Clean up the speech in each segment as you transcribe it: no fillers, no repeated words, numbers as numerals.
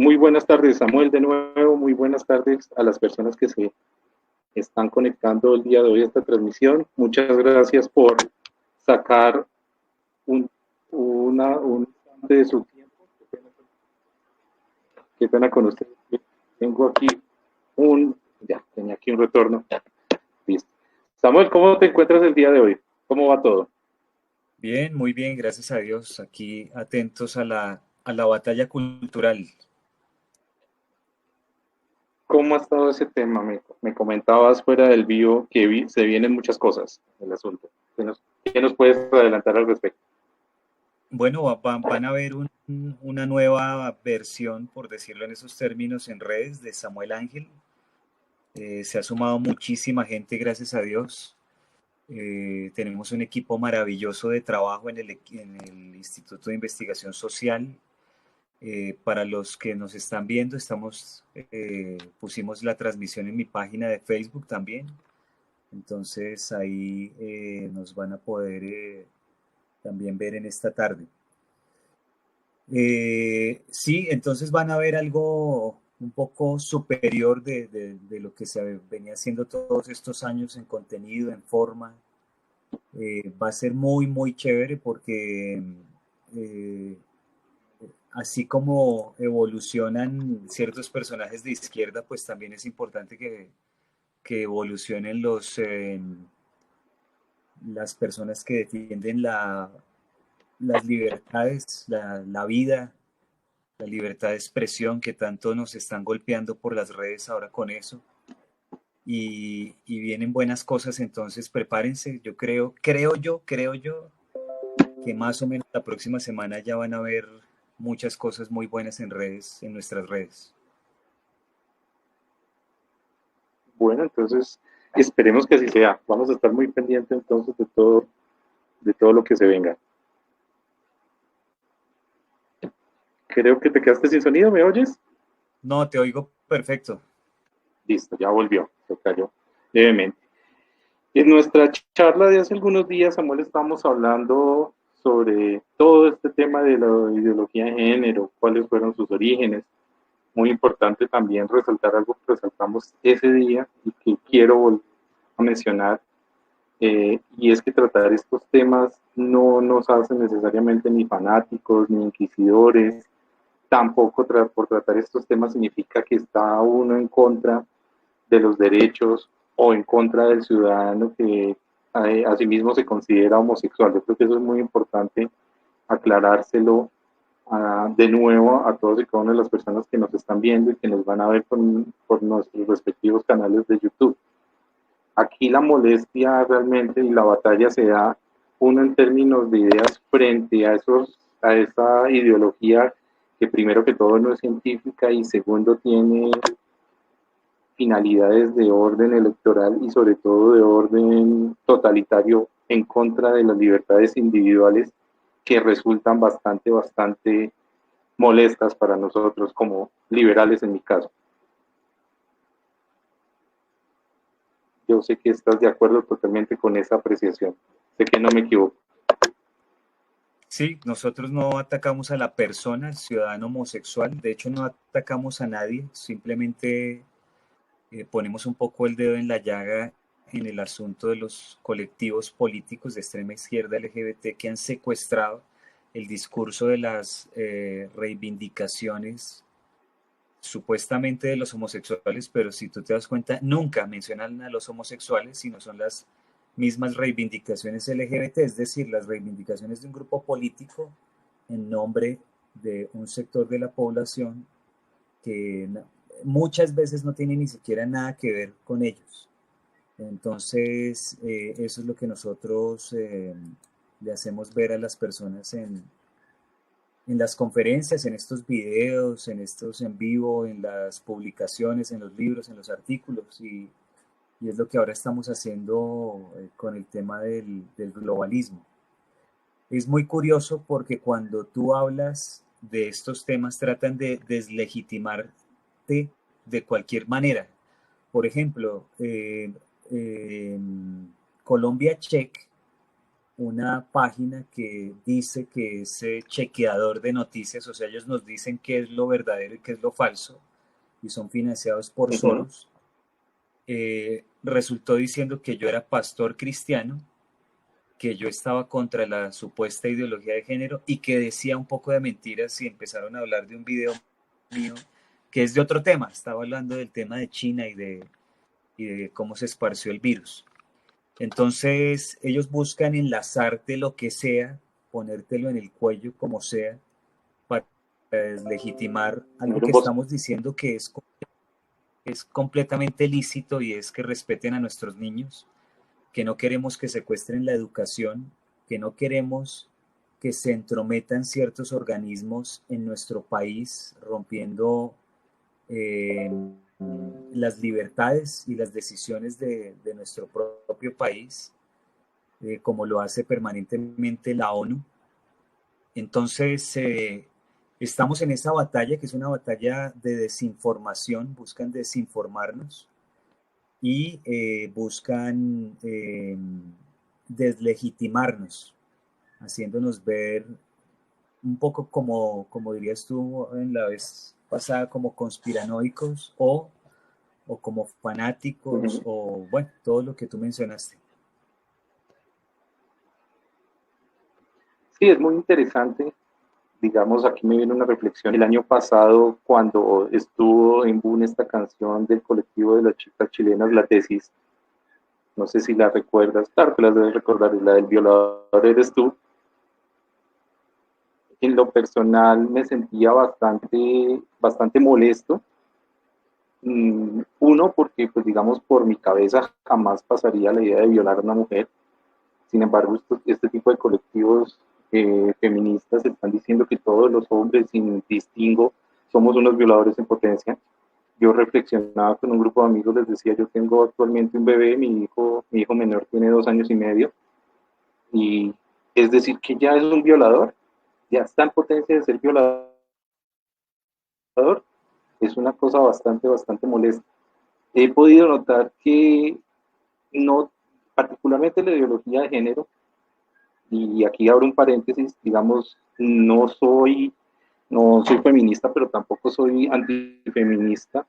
Muy buenas tardes, Samuel, de nuevo. Muy buenas tardes a las personas que se están conectando el día de hoy a esta transmisión. Muchas gracias por sacar un, un instante de su tiempo. Qué pena con ustedes. Tengo aquí tenía aquí un retorno. Listo. Samuel, ¿cómo te encuentras el día de hoy? ¿Cómo va todo? Bien, muy bien, gracias a Dios. Aquí atentos a la batalla cultural. ¿Cómo ha estado ese tema? Me comentabas fuera del vivo que se vienen muchas cosas en el asunto. ¿Qué nos puedes adelantar al respecto? Bueno, van a ver una nueva versión, por decirlo en esos términos, en redes de Samuel Ángel. Se ha sumado muchísima gente, gracias a Dios. Tenemos un equipo maravilloso de trabajo en el Instituto de Investigación Social. Para los que nos están viendo, pusimos la transmisión en mi página de Facebook también. Entonces ahí nos van a poder también ver en esta tarde. Sí, entonces van a ver algo un poco superior de lo que se venía haciendo todos estos años en contenido, en forma. Va a ser muy, muy chévere porque eh, así como evolucionan ciertos personajes de izquierda, pues también es importante que evolucionen las personas que defienden las libertades, la vida, la libertad de expresión que tanto nos están golpeando por las redes ahora con eso. Y vienen buenas cosas, entonces prepárense. Yo creo yo que más o menos la próxima semana ya van a ver muchas cosas muy buenas en redes, en nuestras redes. Bueno, entonces esperemos que así sea. Vamos a estar muy pendientes entonces de todo lo que se venga. Creo que te quedaste sin sonido, ¿me oyes? No, te oigo perfecto. Listo, ya volvió, se cayó levemente. En nuestra charla de hace algunos días, Samuel, estábamos hablando sobre todo este tema de la ideología de género, cuáles fueron sus orígenes. Muy importante también resaltar algo que resaltamos ese día y que quiero volver a mencionar, y es que tratar estos temas no nos hace necesariamente ni fanáticos ni inquisidores. Tampoco por tratar estos temas significa que está uno en contra de los derechos o en contra del ciudadano que asimismo se considera homosexual. Yo creo que eso es muy importante aclarárselo de nuevo a todos y cada una de las personas que nos están viendo y que nos van a ver por nuestros respectivos canales de YouTube. Aquí la molestia realmente y la batalla se da, uno, en términos de ideas frente a esa ideología que primero que todo no es científica y segundo tiene finalidades de orden electoral y sobre todo de orden totalitario en contra de las libertades individuales, que resultan bastante molestas para nosotros como liberales en mi caso. Yo sé que estás de acuerdo totalmente con esa apreciación. Sé que no me equivoco. Sí, nosotros no atacamos a la persona, al ciudadano homosexual, de hecho no atacamos a nadie, simplemente ponemos un poco el dedo en la llaga en el asunto de los colectivos políticos de extrema izquierda LGBT que han secuestrado el discurso de las reivindicaciones supuestamente de los homosexuales, pero si tú te das cuenta, nunca mencionan a los homosexuales, sino son las mismas reivindicaciones LGBT, es decir, las reivindicaciones de un grupo político en nombre de un sector de la población que muchas veces no tiene ni siquiera nada que ver con ellos. Entonces, eso es lo que nosotros le hacemos ver a las personas en las conferencias, en estos videos, en estos en vivo, en las publicaciones, en los libros, en los artículos, y es lo que ahora estamos haciendo con el tema del globalismo. Es muy curioso porque cuando tú hablas de estos temas tratan de deslegitimarte de cualquier manera. Por ejemplo, Colombia Check una página que dice que es chequeador de noticias, o sea, ellos nos dicen qué es lo verdadero y qué es lo falso, y son financiados por Ujú. Soros. Resultó diciendo que yo era pastor cristiano, que yo estaba contra la supuesta ideología de género y que decía un poco de mentiras, y empezaron a hablar de un video mío que es de otro tema. Estaba hablando del tema de China y de cómo se esparció el virus. Entonces ellos buscan enlazarte lo que sea, ponértelo en el cuello como sea, para deslegitimar algo Tener un que voz. estamos diciendo que es completamente lícito, y es que respeten a nuestros niños, que no queremos que secuestren la educación, que no queremos que se entrometan ciertos organismos en nuestro país, rompiendo eh, las libertades y las decisiones de nuestro propio país, como lo hace permanentemente la ONU. Entonces, estamos en esa batalla, que es una batalla de desinformación, buscan desinformarnos y buscan deslegitimarnos, haciéndonos ver un poco como dirías tú en la vez pasada, como conspiranoicos o como fanáticos, Ujú. o bueno, todo lo que tú mencionaste. Sí, es muy interesante. Digamos, aquí me viene una reflexión. El año pasado, cuando estuvo en boom esta canción del colectivo de las chicas chilenas, La Tesis, no sé si la recuerdas, claro que la debes recordar, es la del violador eres tú. En lo personal me sentía bastante molesto. Uno, porque pues digamos por mi cabeza jamás pasaría la idea de violar a una mujer. Sin embargo, este tipo de colectivos feministas están diciendo que todos los hombres, sin distingo, somos unos violadores en potencia. Yo reflexionaba con un grupo de amigos, les decía, yo tengo actualmente un bebé, mi hijo menor tiene 2 años y medio, y es decir que ya es un violador, ya está en potencia de ser violador, es una cosa bastante molesta. He podido notar que no, particularmente la ideología de género, y aquí abro un paréntesis, digamos, no soy feminista, pero tampoco soy antifeminista,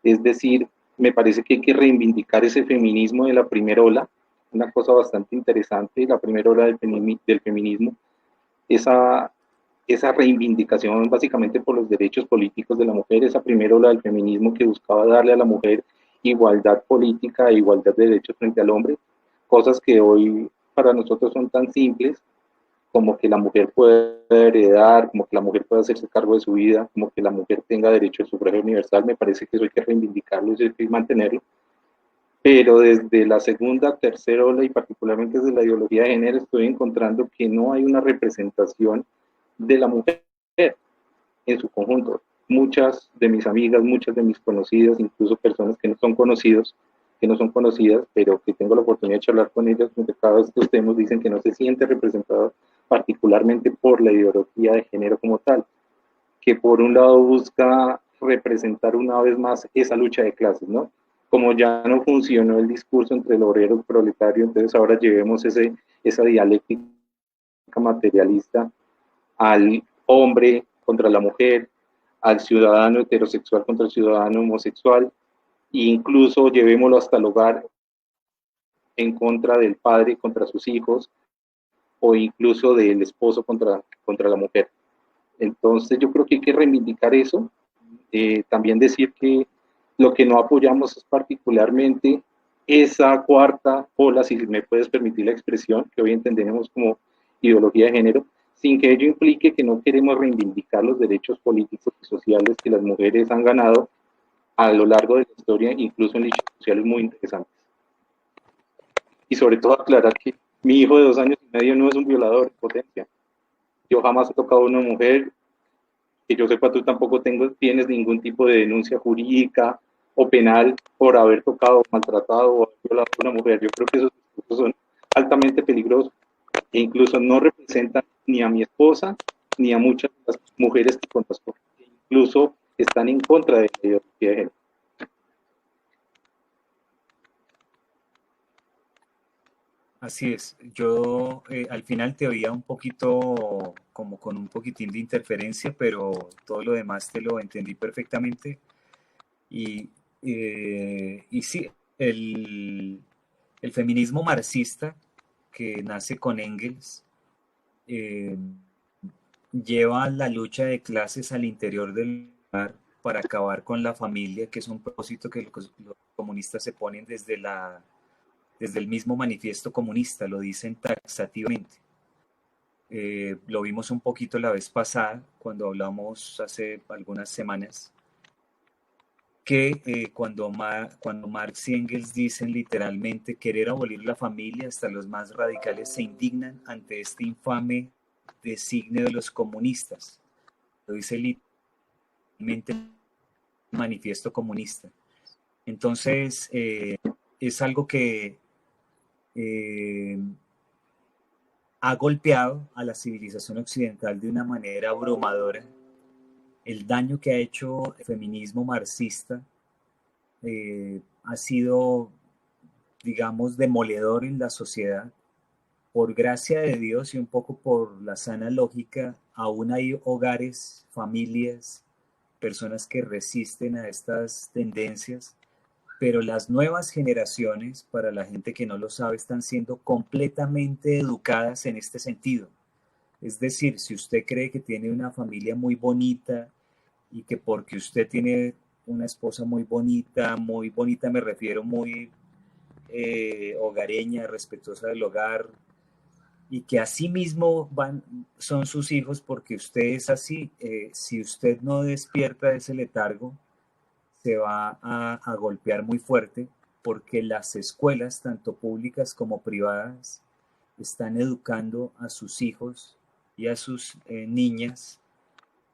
es decir, me parece que hay que reivindicar ese feminismo de la primera ola, una cosa bastante interesante, la primera ola del feminismo, esa, esa reivindicación básicamente por los derechos políticos de la mujer, esa primera ola del feminismo que buscaba darle a la mujer igualdad política e igualdad de derechos frente al hombre, cosas que hoy para nosotros son tan simples como que la mujer pueda heredar, como que la mujer pueda hacerse cargo de su vida, como que la mujer tenga derecho al sufragio universal, me parece que eso hay que reivindicarlo y hay que mantenerlo. Pero desde la segunda, tercera ola y particularmente desde la ideología de género estoy encontrando que no hay una representación de la mujer en su conjunto. Muchas de mis amigas, muchas de mis conocidas, incluso personas que no son conocidos, que no son conocidas, pero que tengo la oportunidad de charlar con ellas, donde cada vez que estos temas dicen que no se siente representado particularmente por la ideología de género como tal, que por un lado busca representar una vez más esa lucha de clases, ¿no? Como ya no funcionó el discurso entre el obrero y el proletario, entonces ahora llevemos esa dialéctica materialista al hombre contra la mujer, al ciudadano heterosexual contra el ciudadano homosexual, e incluso llevémoslo hasta el hogar en contra del padre contra sus hijos, o incluso del esposo contra la mujer. Entonces yo creo que hay que reivindicar eso. También decir que lo que no apoyamos es particularmente esa cuarta ola, si me puedes permitir la expresión, que hoy entendemos como ideología de género, sin que ello implique que no queremos reivindicar los derechos políticos y sociales que las mujeres han ganado a lo largo de la historia, incluso en lichas sociales muy interesantes. Y sobre todo aclarar que mi hijo de 2 años y medio no es un violador en potencia. Yo jamás he tocado a una mujer, que yo sepa, tú tampoco tienes ningún tipo de denuncia jurídica o penal por haber tocado, maltratado o violado a una mujer. Yo creo que esos discursos son altamente peligrosos e incluso no representan ni a mi esposa ni a muchas de las mujeres que conozco. Incluso están en contra de la ideología de género. Así es. Yo al final te oía un poquito, como con un poquitín de interferencia, pero todo lo demás te lo entendí perfectamente. Y, y sí, el, el feminismo marxista que nace con Engels eh, lleva la lucha de clases al interior del hogar para acabar con la familia, que es un propósito que los comunistas se ponen desde el mismo manifiesto comunista, lo dicen taxativamente. Lo vimos un poquito la vez pasada, cuando hablamos hace algunas semanas, que cuando Marx y Engels dicen literalmente querer abolir la familia, hasta los más radicales se indignan ante este infame designio de los comunistas. Lo dice literalmente el manifiesto comunista. Entonces, es algo que eh, ha golpeado a la civilización occidental de una manera abrumadora. El daño que ha hecho el feminismo marxista ha sido, digamos, demoledor en la sociedad. Por gracia de Dios y un poco por la sana lógica, aún hay hogares, familias, personas que resisten a estas tendencias, pero las nuevas generaciones, para la gente que no lo sabe, están siendo completamente educadas en este sentido. Es decir, si usted cree que tiene una familia muy bonita y que porque usted tiene una esposa muy bonita me refiero muy hogareña, respetuosa del hogar, y que así mismo son sus hijos porque usted es así, si usted no despierta ese letargo, se va a golpear muy fuerte porque las escuelas, tanto públicas como privadas, están educando a sus hijos y a sus niñas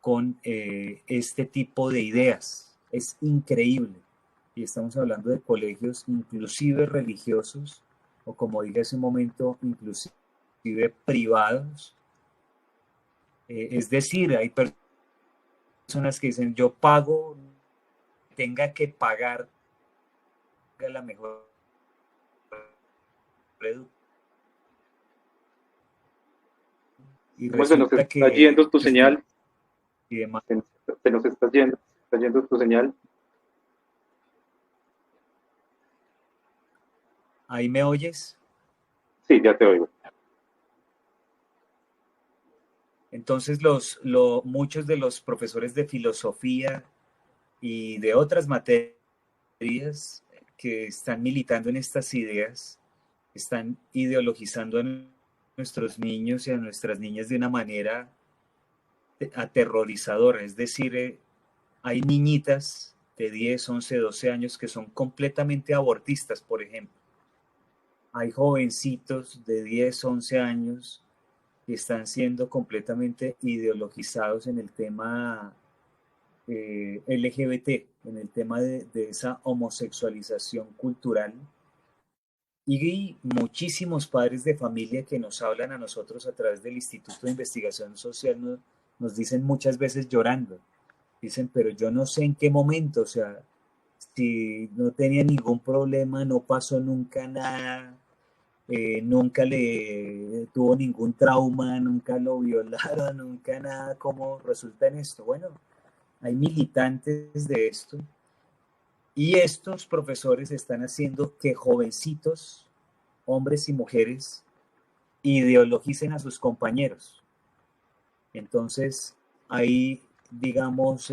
con este tipo de ideas. Es increíble. Y estamos hablando de colegios inclusive religiosos, o como dije hace un momento, inclusive privados. Es decir, hay personas que dicen, yo pago, tenga que pagar la mejor educación. Y Samuel, se nos resulta está yendo que, tu pues, señal, y demás. se nos está yendo tu señal. ¿Ahí me oyes? Sí, ya te oigo. Entonces, muchos de los profesores de filosofía y de otras materias que están militando en estas ideas, están ideologizando a nuestros niños y a nuestras niñas de una manera aterrorizadora. Es decir, hay niñitas de 10, 11, 12 años que son completamente abortistas, por ejemplo. Hay jovencitos de 10, 11 años que están siendo completamente ideologizados en el tema LGBT, en el tema de esa homosexualización cultural. Y muchísimos padres de familia que nos hablan a nosotros a través del Instituto de Investigación Social nos dicen muchas veces llorando, dicen, pero yo no sé en qué momento, o sea, si no tenía ningún problema, no pasó nunca nada, nunca le tuvo ningún trauma, nunca lo violaron, nunca nada, ¿cómo resulta en esto? Bueno, hay militantes de esto y estos profesores están haciendo que jovencitos, hombres y mujeres, ideologicen a sus compañeros. Entonces, hay, digamos,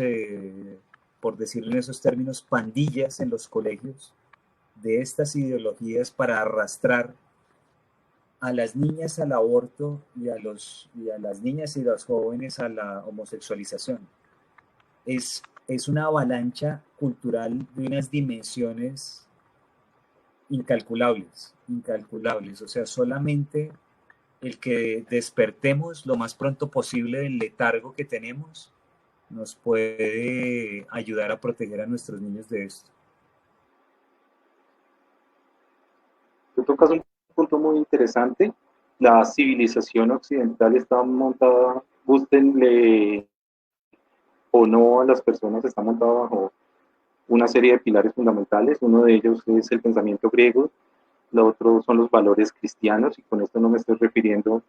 por decirlo en esos términos, pandillas en los colegios de estas ideologías para arrastrar a las niñas al aborto y a las niñas y los jóvenes a la homosexualización. Es una avalancha cultural de unas dimensiones incalculables, incalculables. O sea, solamente el que despertemos lo más pronto posible del letargo que tenemos nos puede ayudar a proteger a nuestros niños de esto. Tú tocas un punto muy interesante. La civilización occidental está montada, gustenle o no a las personas, está montada bajo una serie de pilares fundamentales. Uno de ellos es el pensamiento griego, lo otro son los valores cristianos, y con esto no me estoy refiriendo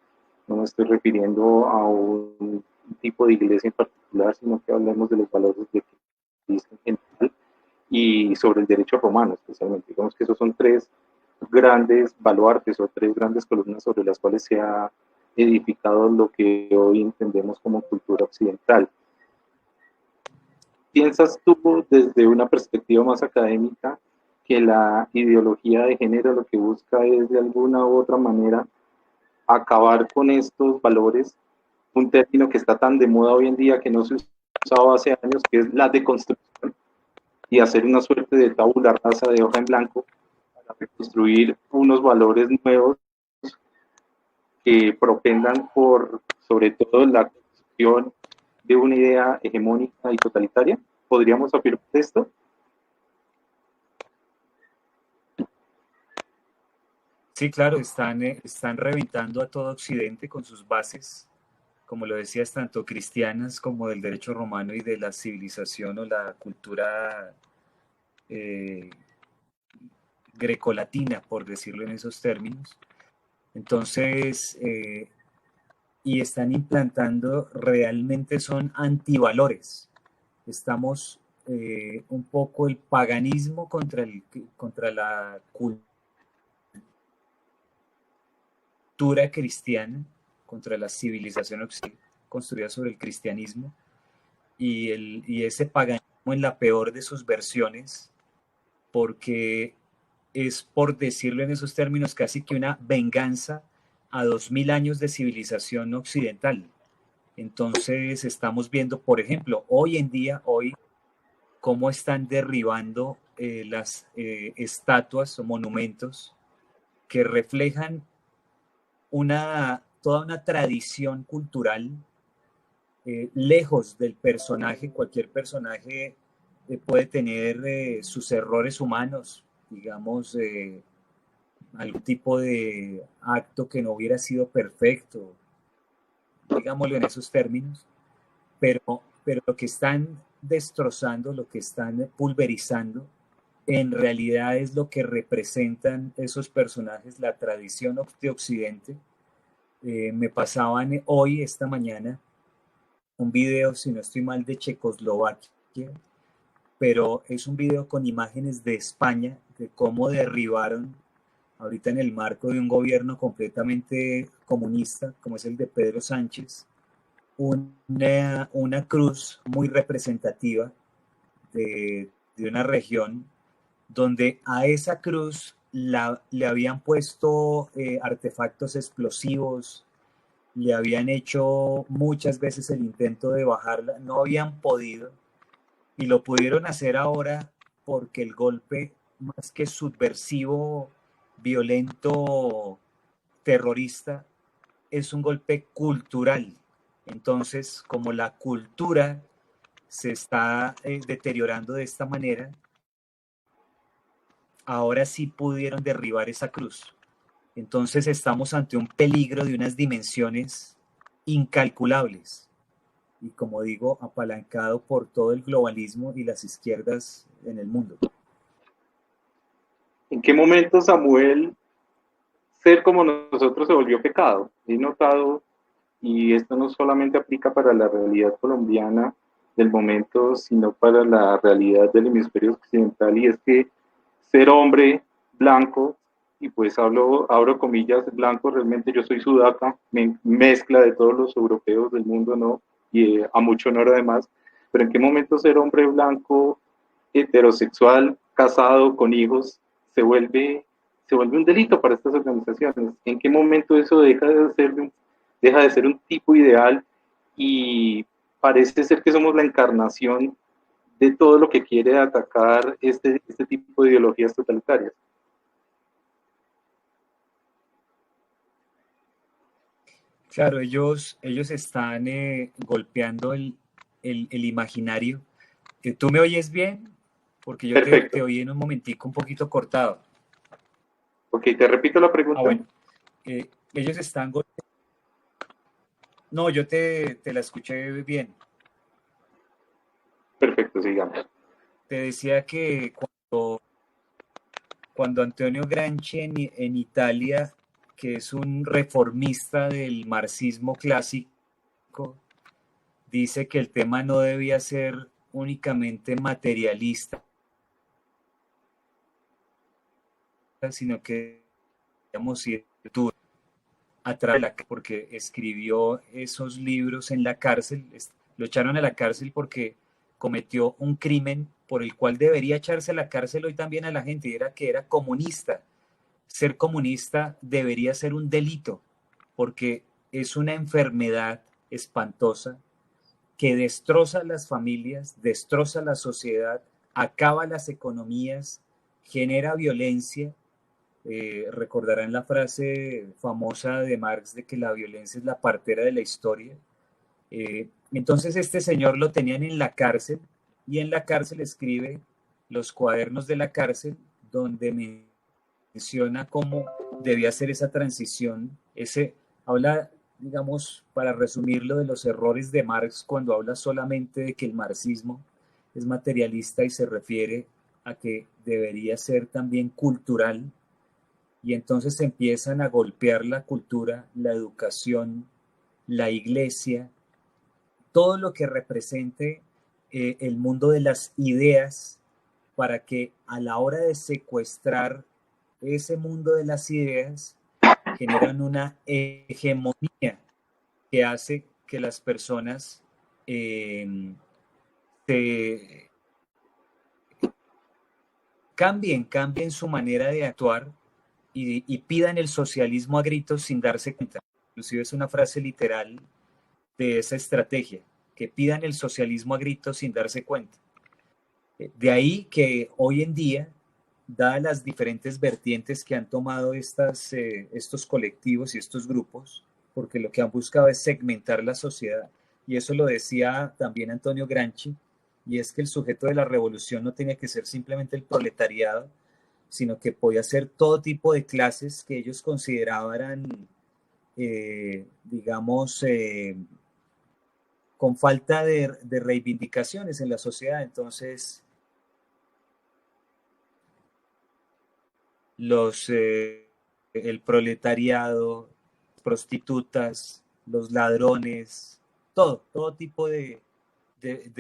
a un tipo de iglesia en particular, sino que hablemos de los valores de Cristo en general y sobre el derecho romano especialmente. Digamos que esos son tres grandes baluartes o tres grandes columnas sobre las cuales se ha edificado lo que hoy entendemos como cultura occidental. ¿Piensas tú desde una perspectiva más académica que la ideología de género lo que busca es de alguna u otra manera acabar con estos valores? Un término que está tan de moda hoy en día que no se usaba hace años, que es la deconstrucción, y hacer una suerte de tabula rasa de hoja en blanco para reconstruir unos valores nuevos que propendan por, sobre todo, la construcción de una idea hegemónica y totalitaria. ¿Podríamos afirmar esto? Sí, claro, están reventando a todo Occidente con sus bases, como lo decías, tanto cristianas como del derecho romano y de la civilización o la cultura eh, grecolatina, por decirlo en esos términos. Entonces, y están implantando, realmente son antivalores. Estamos un poco el paganismo contra la cultura cristiana, contra la civilización occidental construida sobre el cristianismo, y ese paganismo en la peor de sus versiones, porque es, por decirlo en esos términos, casi que una venganza a 2000 años de civilización occidental. Entonces estamos viendo, por ejemplo, hoy en día, cómo están derribando las estatuas o monumentos que reflejan toda una tradición cultural, lejos del personaje. Cualquier personaje puede tener sus errores humanos, digamos, algún tipo de acto que no hubiera sido perfecto, digámoslo en esos términos, pero lo que están destrozando, lo que están pulverizando, en realidad es lo que representan esos personajes, la tradición de Occidente. Me pasaban hoy, esta mañana, un video, si no estoy mal, de Checoslovaquia, pero es un video con imágenes de España, de cómo derribaron, ahorita en el marco de un gobierno completamente comunista, como es el de Pedro Sánchez, una cruz muy representativa de una región, donde a esa cruz le habían puesto artefactos explosivos, le habían hecho muchas veces el intento de bajarla, no habían podido, y lo pudieron hacer ahora porque el golpe, más que subversivo, violento, terrorista, es un golpe cultural. Entonces, como la cultura se está deteriorando de esta manera, ahora sí pudieron derribar esa cruz. Entonces estamos ante un peligro de unas dimensiones incalculables, y, como digo, apalancado por todo el globalismo y las izquierdas en el mundo. ¿En qué momento, Samuel, ser como nosotros se volvió pecado? He notado, y esto no solamente aplica para la realidad colombiana del momento, sino para la realidad del hemisferio occidental, y es que ser hombre blanco, y pues abro comillas, blanco, realmente yo soy sudaca, mezcla de todos los europeos del mundo, ¿no? Y a mucho honor además, pero ¿en qué momento ser hombre blanco, heterosexual, casado, con hijos, se vuelve, se vuelve un delito para estas organizaciones? ¿En qué momento eso deja de ser un tipo ideal y parece ser que somos la encarnación de todo lo que quiere atacar este tipo de ideologías totalitarias? Claro, ellos están golpeando el imaginario. ¿Tú me oyes bien? Porque yo te Perfecto. oí en un momentico un poquito cortado. Ok, te repito la Ah, pregunta. bueno. Ellos están golpeando. No, yo te la escuché bien. Perfecto, sigamos. Te decía que cuando Antonio Gramsci en Italia, que es un reformista del marxismo clásico, dice que el tema no debía ser únicamente materialista, sino que debíamos ir a través de la, porque escribió esos libros en la cárcel, lo echaron a la cárcel porque cometió un crimen por el cual debería echarse a la cárcel hoy también a la gente, y era que era comunista. Ser comunista debería ser un delito, porque es una enfermedad espantosa que destroza las familias, destroza la sociedad, acaba las economías, genera violencia. Recordarán la frase famosa de Marx de que la violencia es la partera de la historia. Entonces este señor lo tenían en la cárcel, y en la cárcel escribe los cuadernos de la cárcel, donde menciona cómo debía ser esa transición. Habla, digamos, para resumirlo, de los errores de Marx cuando habla solamente de que el marxismo es materialista y se refiere a que debería ser también cultural, y entonces empiezan a golpear la cultura, la educación, la iglesia, todo lo que represente el mundo de las ideas, para que a la hora de secuestrar ese mundo de las ideas generan una hegemonía que hace que las personas se cambien su manera de actuar, y pidan el socialismo a gritos sin darse cuenta. Inclusive es una frase literal de esa estrategia, que pidan el socialismo a gritos sin darse cuenta. De ahí que hoy en día, dadas las diferentes vertientes que han tomado estos colectivos y estos grupos, porque lo que han buscado es segmentar la sociedad, y eso lo decía también Antonio Gramsci, y es que el sujeto de la revolución no tenía que ser simplemente el proletariado, sino que podía ser todo tipo de clases que ellos consideraban, digamos, con falta de reivindicaciones en la sociedad. Entonces, el proletariado, prostitutas, los ladrones, todo tipo de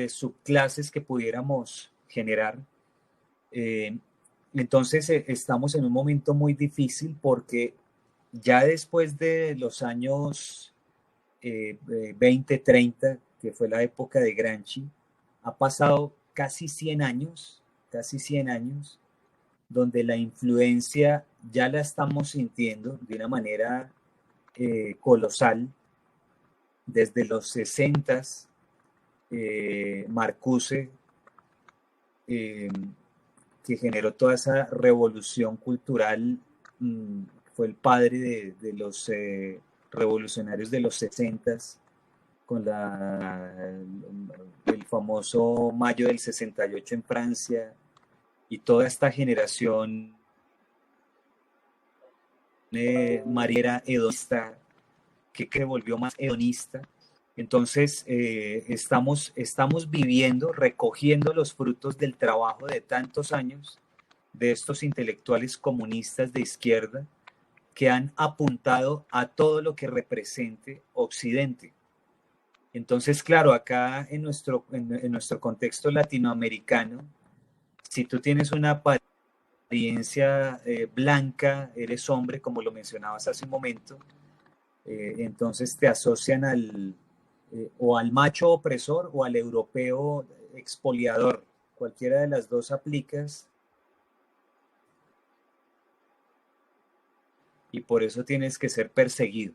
subclases que pudiéramos generar. Entonces estamos en un momento muy difícil, porque ya después de los años 20, 30, que fue la época de Gramsci, ha pasado casi 100 años, donde la influencia ya la estamos sintiendo de una manera colosal. Desde los 60, Marcuse, que generó toda esa revolución cultural, fue el padre de los revolucionarios de los 60, con el famoso Mayo del 68 en Francia, y toda esta generación mariera hedonista, que volvió más hedonista. Entonces estamos viviendo, recogiendo los frutos del trabajo de tantos años de estos intelectuales comunistas de izquierda, que han apuntado a todo lo que represente Occidente. Entonces, claro, acá en nuestro contexto latinoamericano, si tú tienes una apariencia blanca, eres hombre, como lo mencionabas hace un momento, entonces te asocian o al macho opresor o al europeo expoliador. Cualquiera de las dos aplicas, y por eso tienes que ser perseguido.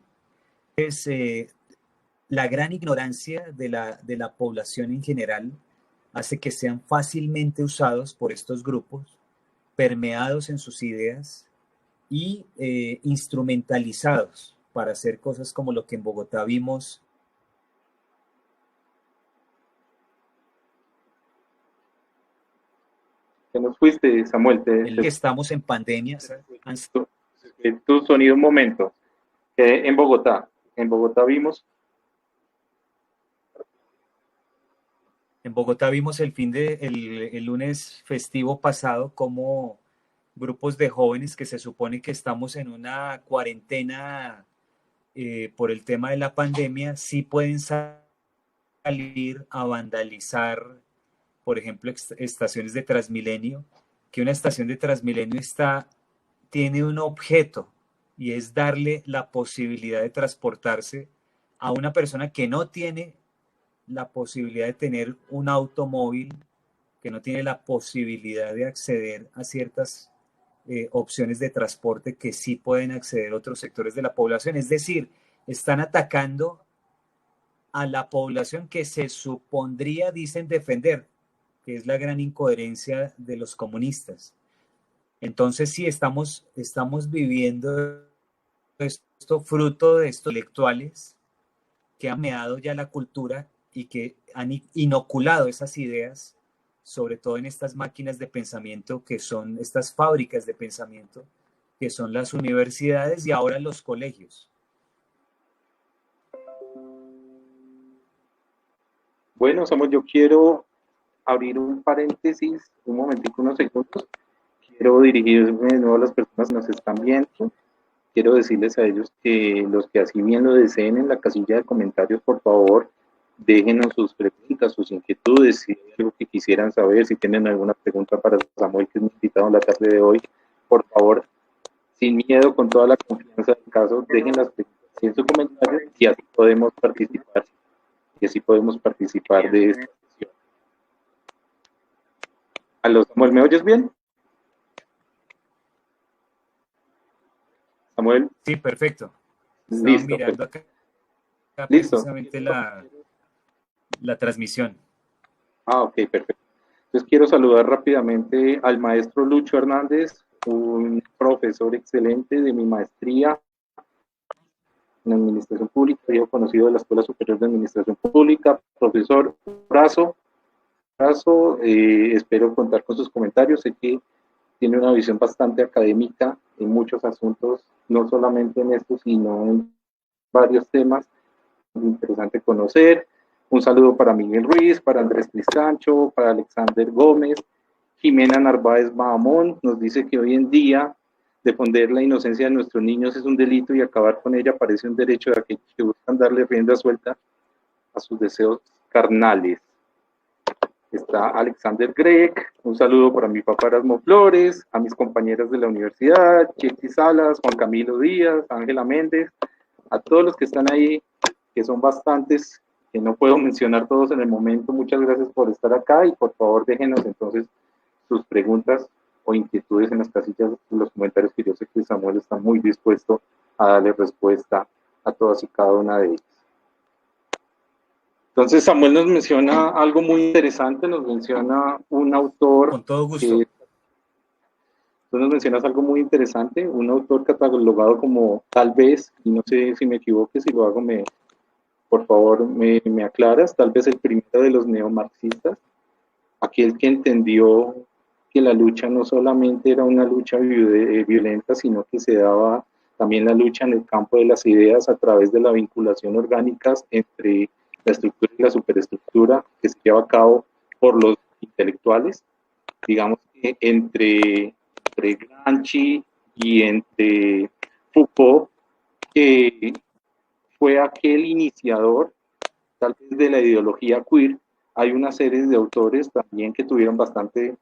Es la gran ignorancia de la población en general hace que sean fácilmente usados por estos grupos, permeados en sus ideas y instrumentalizados para hacer cosas como lo que en Bogotá vimos. Te nos fuiste, Samuel. Estamos en pandemia. Tu sonido un momento. En Bogotá vimos. En Bogotá vimos el lunes festivo pasado, cómo grupos de jóvenes que se supone que estamos en una cuarentena por el tema de la pandemia, sí pueden salir a vandalizar, por ejemplo, estaciones de Transmilenio, que una estación de Transmilenio tiene un objeto y es darle la posibilidad de transportarse a una persona que no tiene la posibilidad de tener un automóvil, que no tiene la posibilidad de acceder a ciertas opciones de transporte que sí pueden acceder otros sectores de la población. Es decir, están atacando a la población que se supondría, dicen, defender, que es la gran incoherencia de los comunistas. Entonces, sí, estamos viviendo esto fruto de estos intelectuales que han meado ya la cultura y que han inoculado esas ideas, sobre todo en estas máquinas de pensamiento que son estas fábricas de pensamiento, que son las universidades y ahora los colegios. Bueno, Samuel, yo quiero abrir un paréntesis, un momentico, unos segundos. Quiero dirigirme de nuevo a las personas que nos están viendo. Quiero decirles a ellos que los que así bien lo deseen en la casilla de comentarios, por favor, déjenos sus preguntas, sus inquietudes, si hay algo que quisieran saber, si tienen alguna pregunta para Samuel, que es mi invitado en la tarde de hoy, por favor, sin miedo, con toda la confianza del caso, dejen las preguntas en su comentario y así podemos participar, de esta sesión. ¿Aló, Samuel, me oyes bien? Samuel. Sí, perfecto. Estaba Listo. mirando acá Listo. precisamente la transmisión. Ok, perfecto. Entonces quiero saludar rápidamente al maestro Lucho Hernández, un profesor excelente de mi maestría en Administración Pública, viejo conocido de la Escuela Superior de Administración Pública. Profesor, abrazo, espero contar con sus comentarios. Sé que tiene una visión bastante académica en muchos asuntos, no solamente en estos, sino en varios temas. Muy interesante conocer. Un saludo para Miguel Ruiz, para Andrés Cristancho, para Alexander Gómez. Jimena Narváez Bahamón nos dice que hoy en día defender la inocencia de nuestros niños es un delito y acabar con ella parece un derecho de aquellos que buscan darle rienda suelta a sus deseos carnales. Está Alexander Gregg, un saludo para mi papá Erasmo Flores, a mis compañeras de la universidad, Chelsea Salas, Juan Camilo Díaz, Ángela Méndez, a todos los que están ahí, que son bastantes, que no puedo mencionar todos en el momento. Muchas gracias por estar acá y por favor déjenos entonces sus preguntas o inquietudes en las casillas, en los comentarios, que yo sé que Samuel está muy dispuesto a darle respuesta a todas y cada una de ellas. Entonces Samuel nos menciona algo muy interesante, nos menciona un autor. Con todo gusto. Tú nos mencionas algo muy interesante, un autor catalogado como, tal vez, y no sé si me equivoque, si lo hago, por favor me aclaras, tal vez el primero de los neomarxistas, aquel que entendió que la lucha no solamente era una lucha violenta, sino que se daba también la lucha en el campo de las ideas a través de la vinculación orgánica entre la estructura y la superestructura que se lleva a cabo por los intelectuales, digamos que entre Gramsci y entre Foucault, que fue aquel iniciador tal vez de la ideología queer. Hay una serie de autores también que tuvieron bastante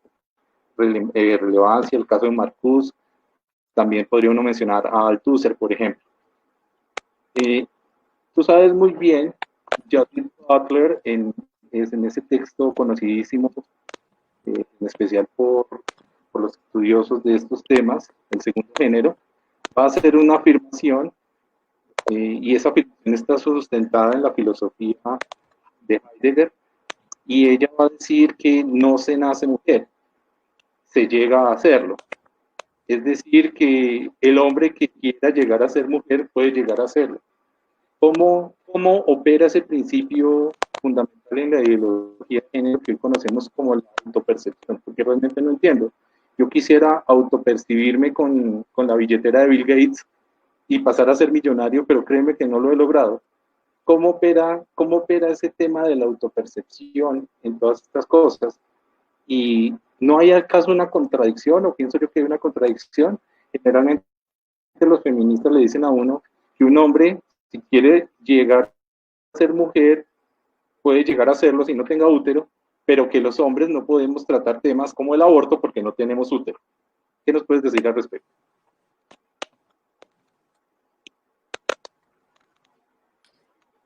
relevancia, el caso de Marcuse, también podría uno mencionar a Althusser, por ejemplo. Tú sabes muy bien, Judith Butler, en ese texto conocidísimo, en especial por los estudiosos de estos temas, el segundo género, va a hacer una afirmación, y esa afirmación está sustentada en la filosofía de Heidegger, y ella va a decir que no se nace mujer, se llega a hacerlo. Es decir, que el hombre que quiera llegar a ser mujer puede llegar a serlo. ¿Cómo opera ese principio fundamental en la ideología de género que hoy conocemos como la autopercepción? Porque realmente no entiendo. Yo quisiera autopercibirme con la billetera de Bill Gates y pasar a ser millonario, pero créeme que no lo he logrado. ¿Cómo opera ese tema de la autopercepción en todas estas cosas? y no hay acaso una contradicción, o pienso yo que hay una contradicción. Generalmente los feministas le dicen a uno que un hombre, si quiere llegar a ser mujer, puede llegar a serlo si no tenga útero, pero que los hombres no podemos tratar temas como el aborto porque no tenemos útero. ¿Qué nos puedes decir al respecto?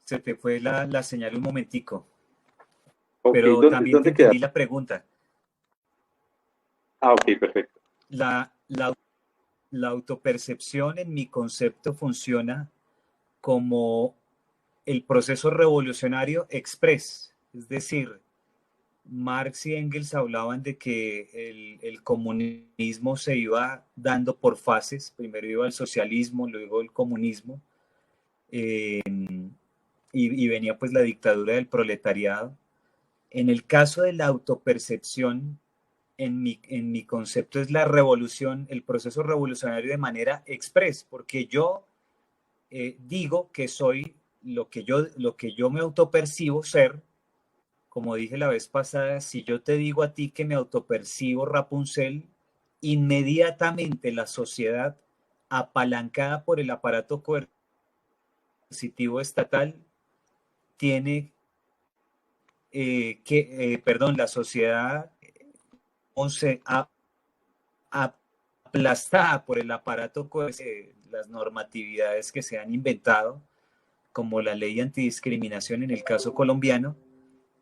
Se te fue la señal un momentico, Ok, pero también te ¿dónde entendí quedaste? la pregunta. Ah, ok, perfecto. La, la, la autopercepción en mi concepto funciona como el proceso revolucionario express, es decir, Marx y Engels hablaban de que el comunismo se iba dando por fases, primero iba el socialismo, luego el comunismo, eh, y venía pues la dictadura del proletariado. En el caso de la autopercepción, en mi concepto es la revolución, el proceso revolucionario de manera express, porque yo digo que soy lo que yo me autopercibo ser. Como dije la vez pasada, si yo te digo a ti que me autopercibo Rapunzel, inmediatamente la sociedad, apalancada por el aparato coercitivo estatal, tiene la sociedad se aplastada por el aparato coercitivo, las normatividades que se han inventado, como la ley antidiscriminación en el caso colombiano,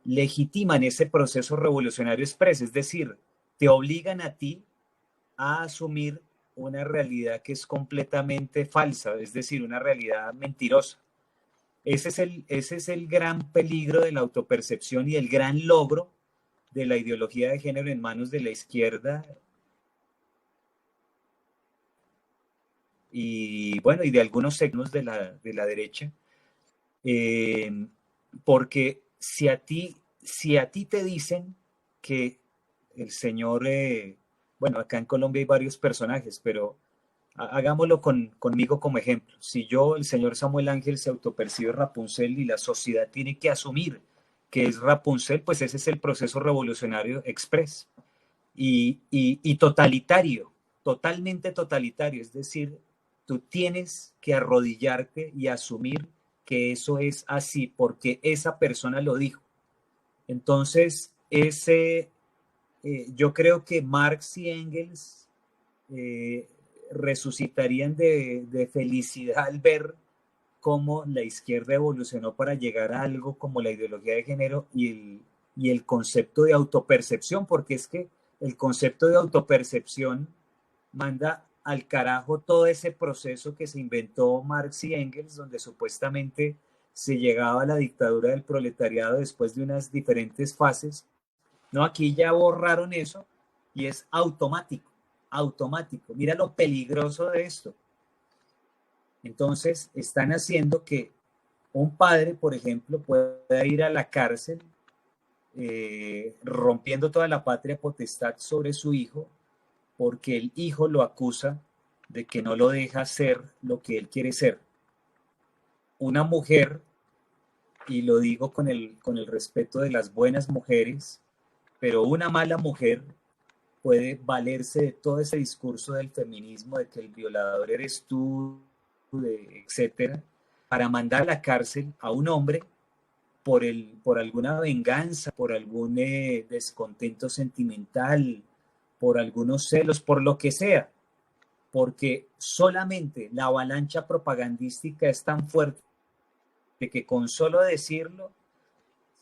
legitiman ese proceso revolucionario expreso, es decir, te obligan a ti a asumir una realidad que es completamente falsa, es decir, una realidad mentirosa. Ese es el gran peligro de la autopercepción y el gran logro de la ideología de género en manos de la izquierda y, bueno, y de algunos segnos de la derecha, eh, porque si a ti te dicen que el señor, bueno, acá en Colombia hay varios personajes, pero hagámoslo conmigo como ejemplo. Si yo, el señor Samuel Ángel, se autopercibe Rapunzel y la sociedad tiene que asumir que es Rapunzel, pues ese es el proceso revolucionario express y totalitario, totalmente totalitario. Es decir, tú tienes que arrodillarte y asumir que eso es así porque esa persona lo dijo. Entonces, yo creo que Marx y Engels eh, resucitarían de felicidad al ver cómo la izquierda evolucionó para llegar a algo como la ideología de género y el concepto de autopercepción, porque es que el concepto de autopercepción manda al carajo todo ese proceso que se inventó Marx y Engels, donde supuestamente se llegaba a la dictadura del proletariado después de unas diferentes fases. No, aquí ya borraron eso y es automático, automático. Mira lo peligroso de esto. Entonces, están haciendo que un padre, por ejemplo, pueda ir a la cárcel rompiendo toda la patria potestad sobre su hijo porque el hijo lo acusa de que no lo deja ser lo que él quiere ser. Una mujer, y lo digo con el respeto de las buenas mujeres, pero una mala mujer puede valerse de todo ese discurso del feminismo, de que el violador eres tú, etcétera, para mandar a la cárcel a un hombre por alguna venganza, por algún descontento sentimental, por algunos celos, por lo que sea, porque solamente la avalancha propagandística es tan fuerte que con solo decirlo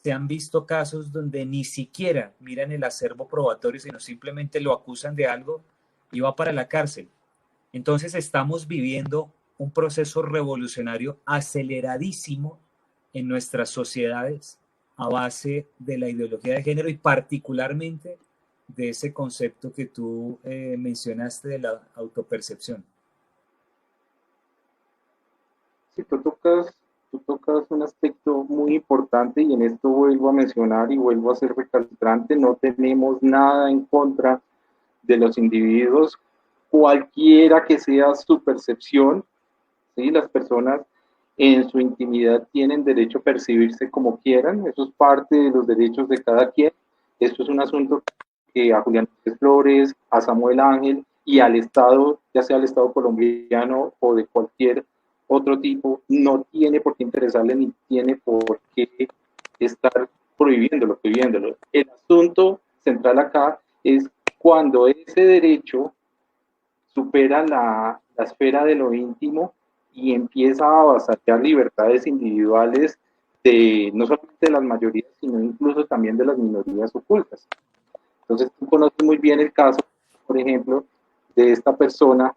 se han visto casos donde ni siquiera miran el acervo probatorio, sino simplemente lo acusan de algo y va para la cárcel. Entonces estamos viviendo un proceso revolucionario aceleradísimo en nuestras sociedades a base de la ideología de género y particularmente de ese concepto que tú mencionaste de la autopercepción. Sí, tú tocas un aspecto muy importante y en esto vuelvo a mencionar y vuelvo a ser recalcitrante, no tenemos nada en contra de los individuos, cualquiera que sea su percepción, ¿sí? Las personas en su intimidad tienen derecho a percibirse como quieran, eso es parte de los derechos de cada quien, esto es un asunto a Julián Flores, a Samuel Ángel y al Estado, ya sea el Estado colombiano o de cualquier otro tipo, no tiene por qué interesarle ni tiene por qué estar prohibiéndolo. El asunto central acá es cuando ese derecho supera la esfera de lo íntimo y empieza a avasallar libertades individuales de no solamente de las mayorías, sino incluso también de las minorías ocultas. Entonces tú conoces muy bien el caso, por ejemplo, de esta persona.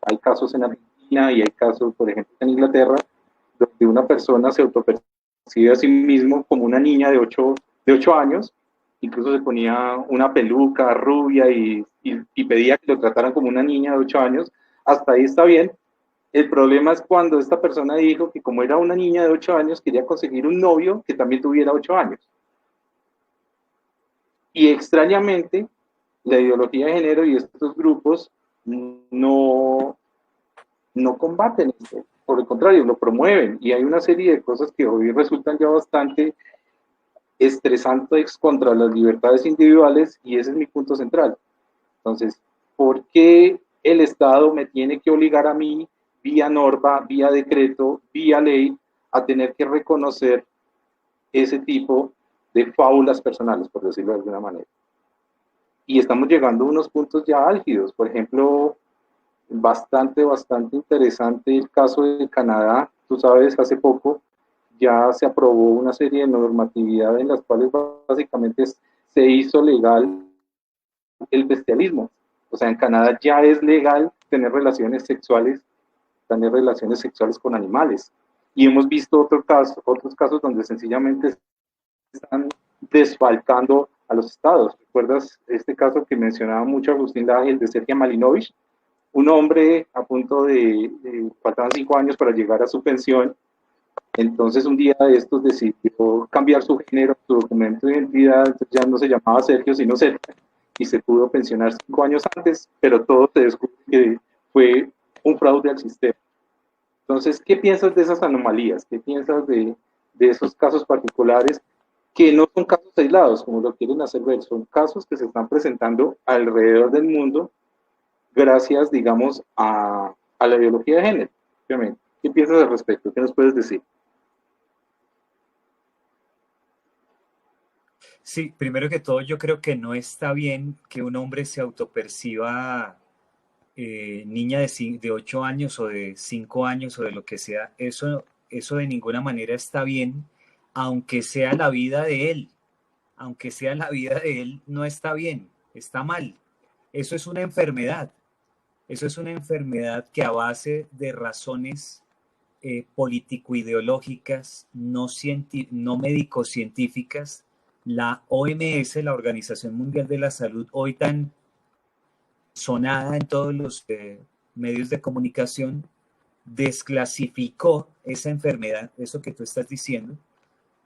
Hay casos en Argentina y hay casos, por ejemplo, en Inglaterra, donde una persona se autopercibe a sí mismo como una niña de 8 años, incluso se ponía una peluca rubia y pedía que lo trataran como una niña de 8 años. Hasta ahí está bien. El problema es cuando esta persona dijo que como era una niña de 8 años, quería conseguir un novio que también tuviera 8 años. Y extrañamente, la ideología de género y estos grupos no, no combaten esto, por el contrario, lo promueven. Y hay una serie de cosas que hoy resultan ya bastante estresantes contra las libertades individuales y ese es mi punto central. Entonces, ¿por qué el Estado me tiene que obligar a mí, vía norma, vía decreto, vía ley, a tener que reconocer ese tipo de fábulas personales, por decirlo de alguna manera? Y estamos llegando a unos puntos ya álgidos. Por ejemplo, bastante interesante el caso de Canadá. Tú sabes, hace poco ya se aprobó una serie de normatividad en las cuales básicamente se hizo legal el bestialismo. O sea, en Canadá ya es legal tener relaciones sexuales con animales. Y hemos visto otros casos donde sencillamente están desfalcando a los estados. ¿Recuerdas este caso que mencionaba mucho Agustín Laje, el de Sergio Malinovich? Un hombre a punto faltaban 5 años para llegar a su pensión, entonces un día de estos decidió cambiar su género, su documento de identidad, entonces ya no se llamaba Sergio, sino Sergio, y se pudo pensionar 5 años antes, pero todo se descubre que fue un fraude al sistema. Entonces, ¿qué piensas de esas anomalías? ¿Qué piensas de esos casos particulares que no son casos aislados, como lo quieren hacer ver? Son casos que se están presentando alrededor del mundo gracias, digamos, a la ideología de género. Obviamente. ¿Qué piensas al respecto? ¿Qué nos puedes decir? Sí, primero que todo, yo creo que no está bien que un hombre se autoperciba niña de 8 años o de 5 años o de lo que sea. Eso de ninguna manera está bien, aunque sea la vida de él. Aunque sea la vida de él, no está bien, está mal. Eso es una enfermedad. Eso es una enfermedad que a base de razones político-ideológicas, no médico-científicas, la OMS, la Organización Mundial de la Salud, hoy tan sonada en todos los medios de comunicación, desclasificó esa enfermedad, eso que tú estás diciendo,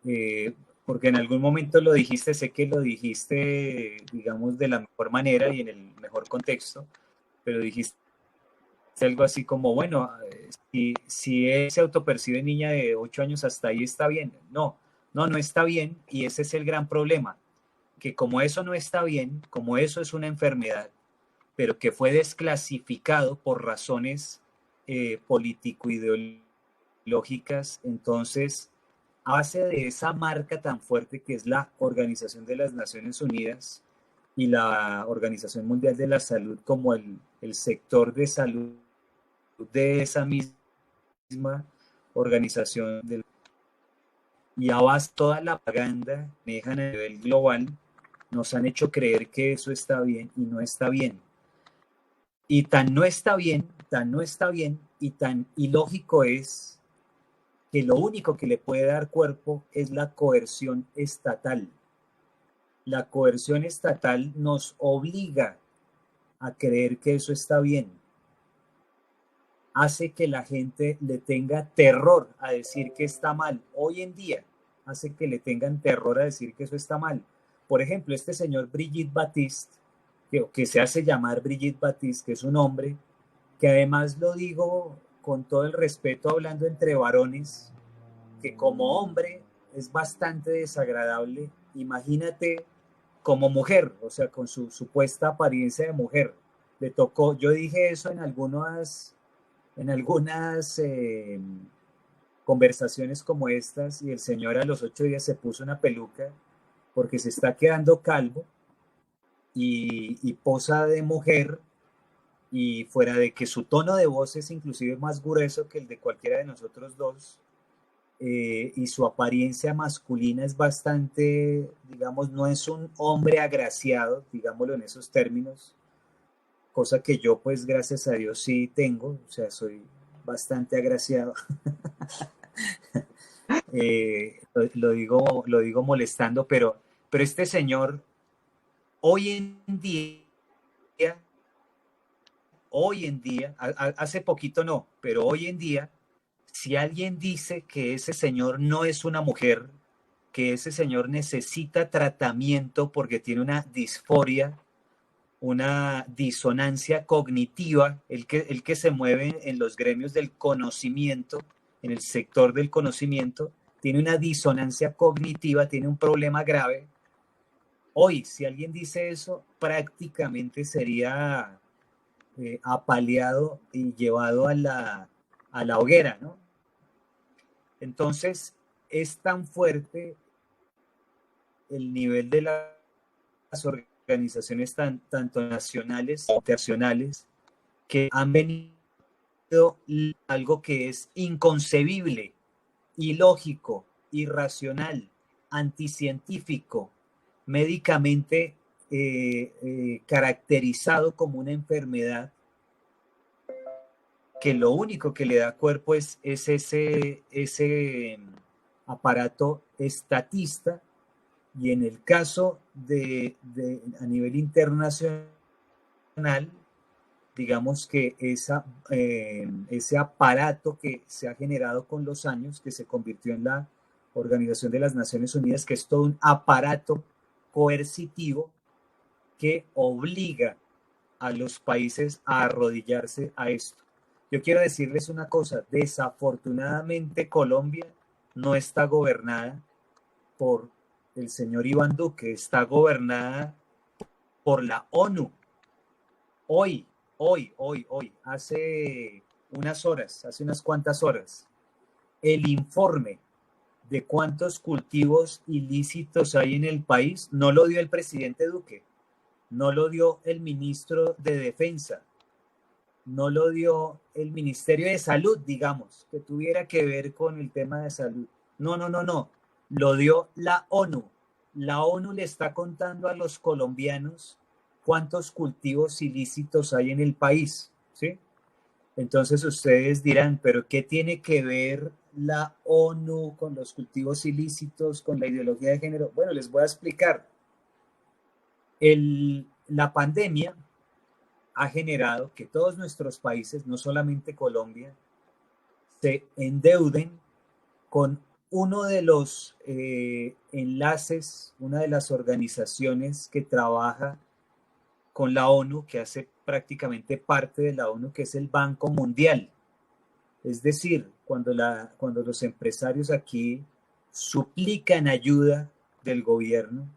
eh, porque en algún momento lo dijiste, sé que lo dijiste, digamos, de la mejor manera y en el mejor contexto, pero dijiste algo así como, bueno, si él se autopercibe niña de 8 años, hasta ahí está bien. No está bien y ese es el gran problema, que como eso no está bien, como eso es una enfermedad, pero que fue desclasificado por razones político-ideológicas, entonces hace de esa marca tan fuerte que es la Organización de las Naciones Unidas y la Organización Mundial de la Salud como el sector de salud de esa misma organización y a base toda la propaganda que manejan a nivel global nos han hecho creer que eso está bien y no está bien. Y tan no está bien, tan no está bien y tan ilógico es que lo único que le puede dar cuerpo es la coerción estatal. La coerción estatal nos obliga a creer que eso está bien. Hace que la gente le tenga terror a decir que está mal. Hoy en día hace que le tengan terror a decir que eso está mal. Por ejemplo, este señor Brigitte Baptiste, que se hace llamar Brigitte Baptiste, que es un hombre, que además lo digo con todo el respeto hablando entre varones, que como hombre es bastante desagradable. Imagínate como mujer, o sea, con su supuesta apariencia de mujer. Le tocó, yo dije eso en algunas conversaciones como estas, y el señor a los 8 días se puso una peluca porque se está quedando calvo y posa de mujer, y fuera de que su tono de voz es inclusive más grueso que el de cualquiera de nosotros dos, y su apariencia masculina es bastante, digamos, no es un hombre agraciado, digámoslo en esos términos, cosa que yo pues gracias a Dios sí tengo, o sea, soy bastante agraciado. Lo digo molestando, pero este señor hoy en día, hace poquito no, pero hoy en día, si alguien dice que ese señor no es una mujer, que ese señor necesita tratamiento porque tiene una disforia, una disonancia cognitiva, el que se mueve en los gremios del conocimiento, en el sector del conocimiento, tiene una disonancia cognitiva, tiene un problema grave. Hoy, si alguien dice eso, prácticamente sería apaleado y llevado a la hoguera, ¿no? Entonces, es tan fuerte el nivel de las organizaciones tanto nacionales como internacionales que han venido algo que es inconcebible, ilógico, irracional, anticientífico, médicamente caracterizado como una enfermedad, que lo único que le da cuerpo es ese aparato estatista, y en el caso a nivel internacional, digamos que ese aparato que se ha generado con los años, que se convirtió en la Organización de las Naciones Unidas, que es todo un aparato coercitivo que obliga a los países a arrodillarse a esto. Yo quiero decirles una cosa, desafortunadamente Colombia no está gobernada por el señor Iván Duque, está gobernada por la ONU. Hoy, hace unas cuantas horas, el informe de cuántos cultivos ilícitos hay en el país no lo dio el presidente Duque, no lo dio el ministro de Defensa, no lo dio el Ministerio de Salud, digamos, que tuviera que ver con el tema de salud. No. Lo dio la ONU. La ONU le está contando a los colombianos cuántos cultivos ilícitos hay en el país, ¿sí? Entonces ustedes dirán, ¿pero qué tiene que ver la ONU con los cultivos ilícitos, con la ideología de género? Bueno, les voy a explicar. La pandemia ha generado que todos nuestros países, no solamente Colombia, se endeuden con uno de los enlaces, una de las organizaciones que trabaja con la ONU, que hace prácticamente parte de la ONU, que es el Banco Mundial. Es decir, cuando los empresarios aquí suplican ayuda del gobierno,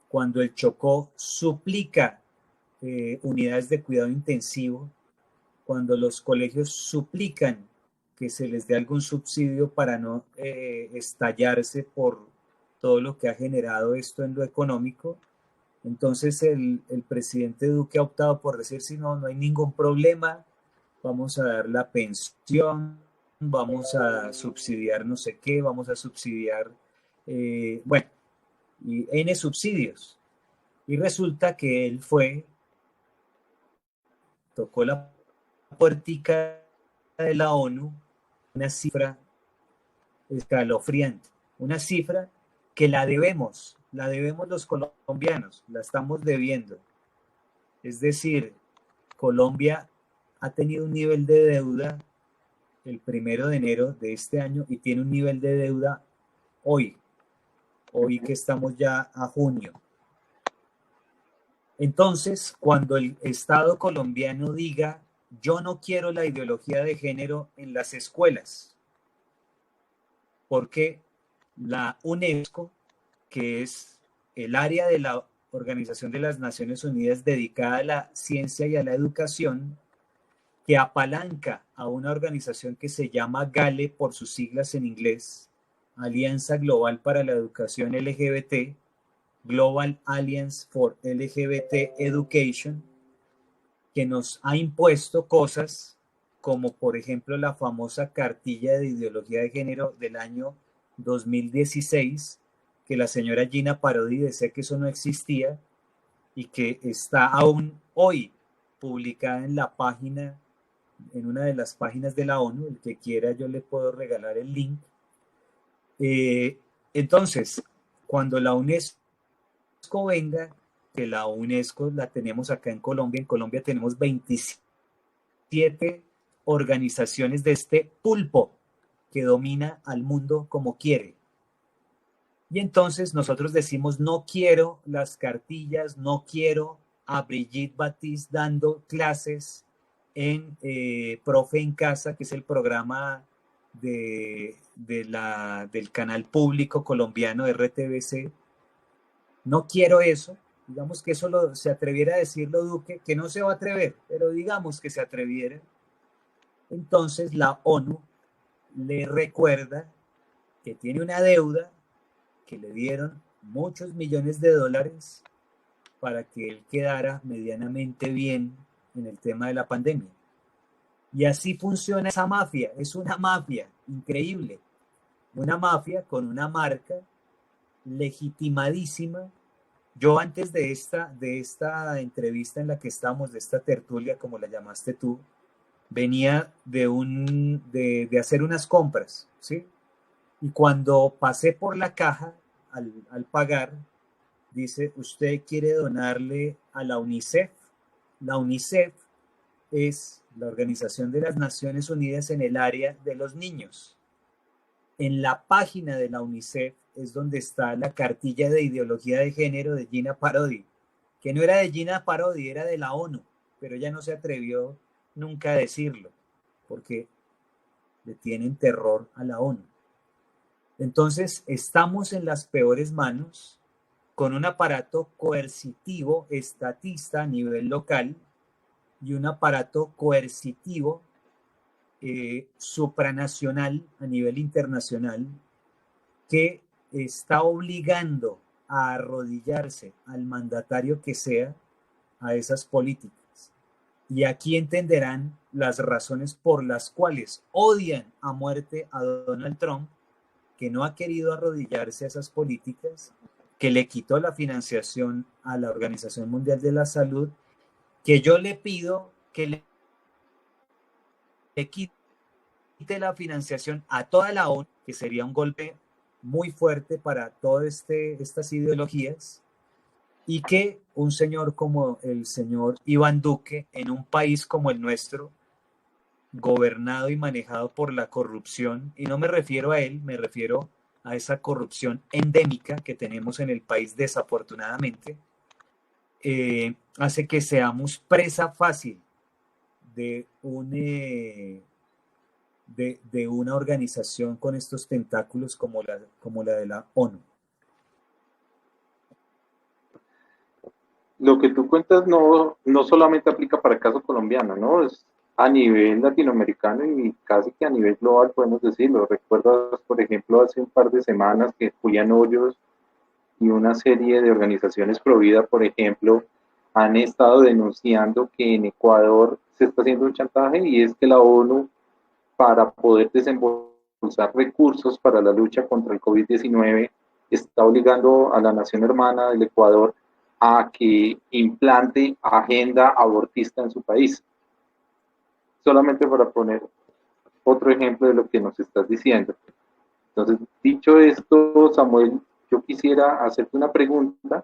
cuando el Chocó suplica unidades de cuidado intensivo, cuando los colegios suplican que se les dé algún subsidio para no estallarse por todo lo que ha generado esto en lo económico, entonces el presidente Duque ha optado por decir, si no, no hay ningún problema, vamos a dar la pensión, vamos a subsidiar no sé qué, vamos a subsidiar, bueno, y N subsidios. Y resulta que él tocó la puertica de la ONU, una cifra escalofriante, una cifra que la debemos los colombianos, la estamos debiendo. Es decir, Colombia ha tenido un nivel de deuda el 1 de enero de este año y tiene un nivel de deuda hoy que estamos ya a junio. Entonces, cuando el Estado colombiano diga, yo no quiero la ideología de género en las escuelas, porque la UNESCO, que es el área de la Organización de las Naciones Unidas dedicada a la ciencia y a la educación, que apalanca a una organización que se llama GALE por sus siglas en inglés, Alianza Global para la Educación LGBT, Global Alliance for LGBT Education, que nos ha impuesto cosas como, por ejemplo, la famosa cartilla de ideología de género del año 2016, que la señora Gina Parodi decía que eso no existía y que está aún hoy publicada en la página, en una de las páginas de la ONU. El que quiera yo le puedo regalar el link. Entonces, cuando la UNESCO venga, que la UNESCO la tenemos acá en Colombia tenemos 27 organizaciones de este pulpo que domina al mundo como quiere. Y entonces nosotros decimos, no quiero las cartillas, no quiero a Brigitte Baptiste dando clases en Profe en Casa, que es el programa del canal público colombiano RTBC. No quiero eso. Digamos que eso se atreviera a decirlo Duque, que no se va a atrever, pero digamos que se atreviera. Entonces la ONU le recuerda que tiene una deuda, que le dieron muchos millones de dólares para que él quedara medianamente bien en el tema de la pandemia. Y así funciona esa mafia. Es una mafia increíble. Una mafia con una marca legitimadísima. Yo antes de esta entrevista en la que estamos, de esta tertulia, como la llamaste tú, venía de hacer unas compras, ¿sí? Y cuando pasé por la caja, al pagar, dice, ¿usted quiere donarle a la UNICEF? La UNICEF es la Organización de las Naciones Unidas en el área de los niños. En la página de la UNICEF es donde está la cartilla de ideología de género de Gina Parodi, que no era de Gina Parodi, era de la ONU, pero ella no se atrevió nunca a decirlo, porque le tienen terror a la ONU. Entonces, estamos en las peores manos, con un aparato coercitivo estatista a nivel local y un aparato coercitivo supranacional a nivel internacional, que está obligando a arrodillarse al mandatario que sea a esas políticas. Y aquí entenderán las razones por las cuales odian a muerte a Donald Trump, que no ha querido arrodillarse a esas políticas, que le quitó la financiación a la Organización Mundial de la Salud, que yo le pido que le quite la financiación a toda la ONU, que sería un golpe muy fuerte para todas estas ideologías, y que un señor como el señor Iván Duque, en un país como el nuestro, gobernado y manejado por la corrupción, y no me refiero a él, me refiero a esa corrupción endémica que tenemos en el país desafortunadamente, hace que seamos presa fácil de una organización con estos tentáculos como la de la ONU. Lo que tú cuentas no solamente aplica para el caso colombiano, ¿no? Es a nivel latinoamericano y casi que a nivel global podemos decirlo. Recuerdas, por ejemplo, hace un par de semanas que Julián Hoyos y una serie de organizaciones pro vida, por ejemplo, han estado denunciando que en Ecuador se está haciendo un chantaje, y es que la ONU, para poder desembolsar recursos para la lucha contra el COVID-19, está obligando a la nación hermana del Ecuador a que implante agenda abortista en su país. Solamente para poner otro ejemplo de lo que nos estás diciendo. Entonces, dicho esto, Samuel, yo quisiera hacerte una pregunta.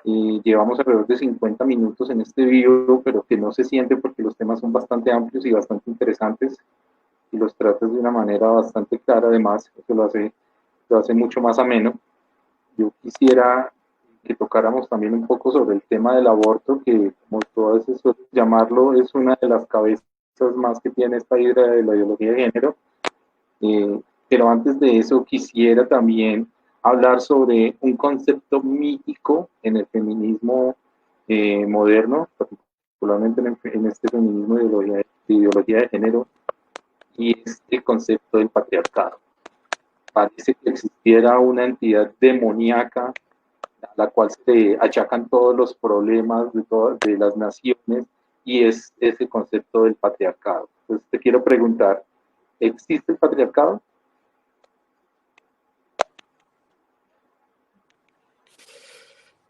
Llevamos alrededor de 50 minutos en este video, pero que no se siente porque los temas son bastante amplios y bastante interesantes, y los tratas de una manera bastante clara. Además, eso lo hace mucho más ameno. Yo quisiera que tocáramos también un poco sobre el tema del aborto, que, como tú a veces sueles llamarlo, es una de las cabezas más que tiene esta idea de la ideología de género. Pero antes de eso quisiera también hablar sobre un concepto mítico en el feminismo moderno, particularmente en este feminismo de ideología de género, y es el concepto del patriarcado. Parece que existiera una entidad demoníaca a la cual se le achacan todos los problemas de las naciones, y es ese concepto del patriarcado. Entonces te quiero preguntar, ¿existe el patriarcado?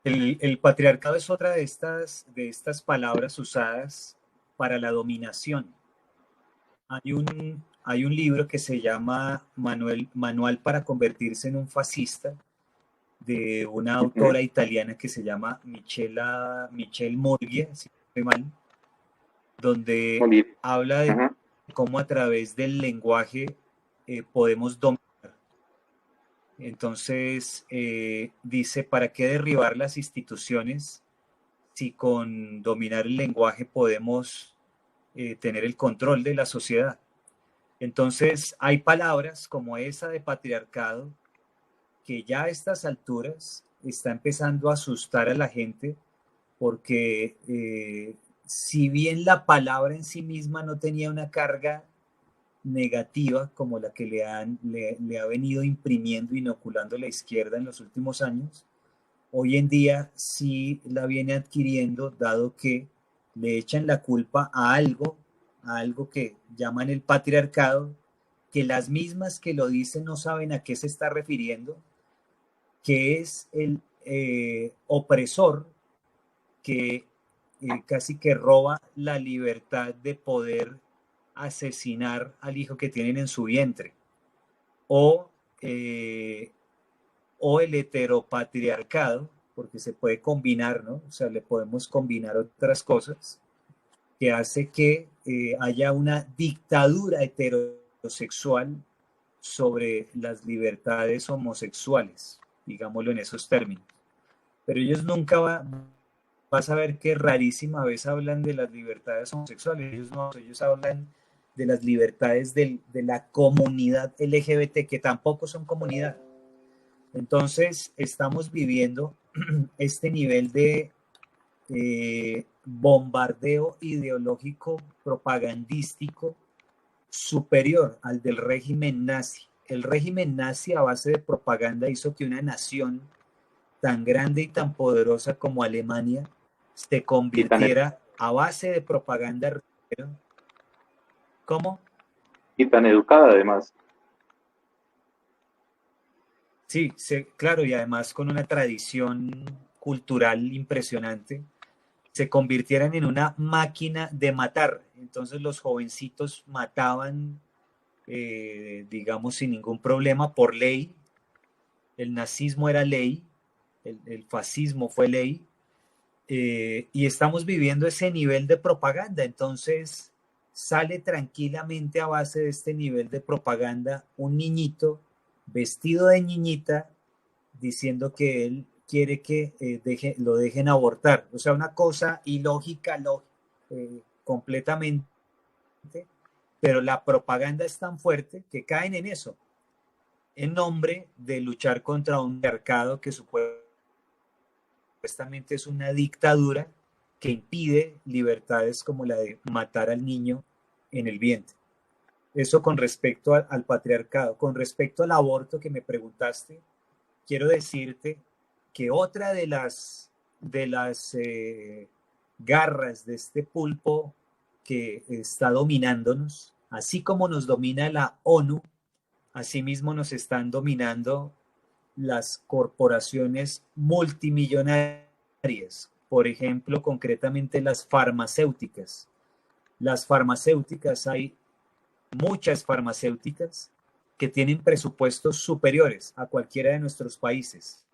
El patriarcado es otra de estas palabras usadas para la dominación. Hay un libro que se llama Manual para convertirse en un fascista, de una autora italiana que se llama Michelle Morgie, si no estoy mal, donde habla de cómo a través del lenguaje podemos dominar. Entonces, dice, ¿para qué derribar las instituciones si con dominar el lenguaje podemos tener el control de la sociedad? Entonces, hay palabras como esa de patriarcado que ya a estas alturas está empezando a asustar a la gente porque si bien la palabra en sí misma no tenía una carga negativa como la que le ha venido imprimiendo, inoculando la izquierda en los últimos años, hoy en día sí la viene adquiriendo, dado que le echan la culpa a algo que llaman el patriarcado, que las mismas que lo dicen no saben a qué se está refiriendo, que es el opresor que casi que roba la libertad de poder asesinar al hijo que tienen en su vientre, o, eh, o el heteropatriarcado, porque se puede combinar, ¿no? O sea, le podemos combinar otras cosas, que hace que haya una dictadura heterosexual sobre las libertades homosexuales, digámoslo en esos términos. Pero ellos nunca vas a ver que rarísima vez hablan de las libertades homosexuales, ellos hablan de las libertades de la comunidad LGBT, que tampoco son comunidad. Entonces, estamos viviendo este nivel de bombardeo ideológico propagandístico superior al del régimen nazi. El régimen nazi, a base de propaganda, hizo que una nación tan grande y tan poderosa como Alemania se convirtiera a base de propaganda. ¿Cómo? Y tan educada además. Sí, claro, y además con una tradición cultural impresionante, se convirtieran en una máquina de matar. Entonces los jovencitos mataban, digamos, sin ningún problema, por ley. El nazismo era ley, el fascismo fue ley, y estamos viviendo ese nivel de propaganda. Entonces sale tranquilamente a base de este nivel de propaganda un niñito vestido de niñita diciendo que él quiere que lo dejen abortar. O sea, una cosa ilógica, completamente, pero la propaganda es tan fuerte que caen en eso, en nombre de luchar contra un mercado que supuestamente es una dictadura que impide libertades como la de matar al niño en el vientre. Eso con respecto al patriarcado. Con respecto al aborto que me preguntaste, quiero decirte que otra de las garras de este pulpo que está dominándonos, así como nos domina la ONU, asimismo nos están dominando las corporaciones multimillonarias, por ejemplo, concretamente las farmacéuticas. Las farmacéuticas, hay muchas farmacéuticas que tienen presupuestos superiores a cualquiera de nuestros países.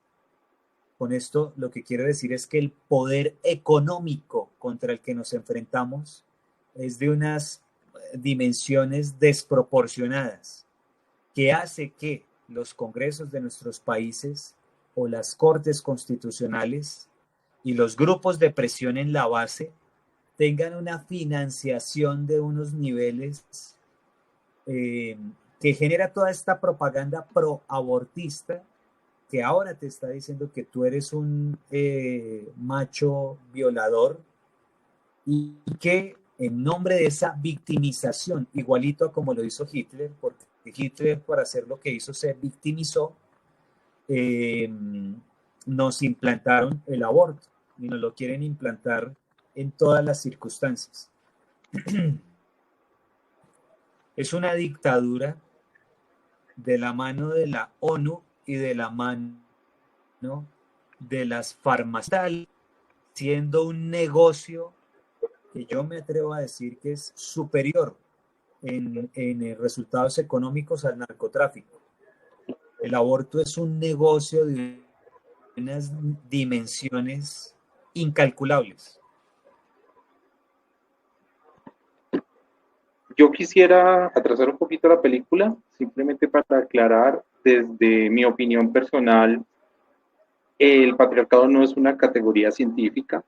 Con esto lo que quiero decir es que el poder económico contra el que nos enfrentamos es de unas dimensiones desproporcionadas, que hace que los congresos de nuestros países o las cortes constitucionales y los grupos de presión en la base tengan una financiación de unos niveles que genera toda esta propaganda pro-abortista, que ahora te está diciendo que tú eres un macho violador y que en nombre de esa victimización, igualito a como lo hizo Hitler, porque Hitler para hacer lo que hizo se victimizó, eh, nos implantaron el aborto y nos lo quieren implantar en todas las circunstancias. Es una dictadura de la mano de la ONU y de la mano de las farmacéuticas, siendo un negocio que yo me atrevo a decir que es superior en resultados económicos al narcotráfico. El aborto es un negocio de unas dimensiones incalculables. Yo quisiera atrasar un poquito la película, simplemente para aclarar, desde mi opinión personal, el patriarcado no es una categoría científica.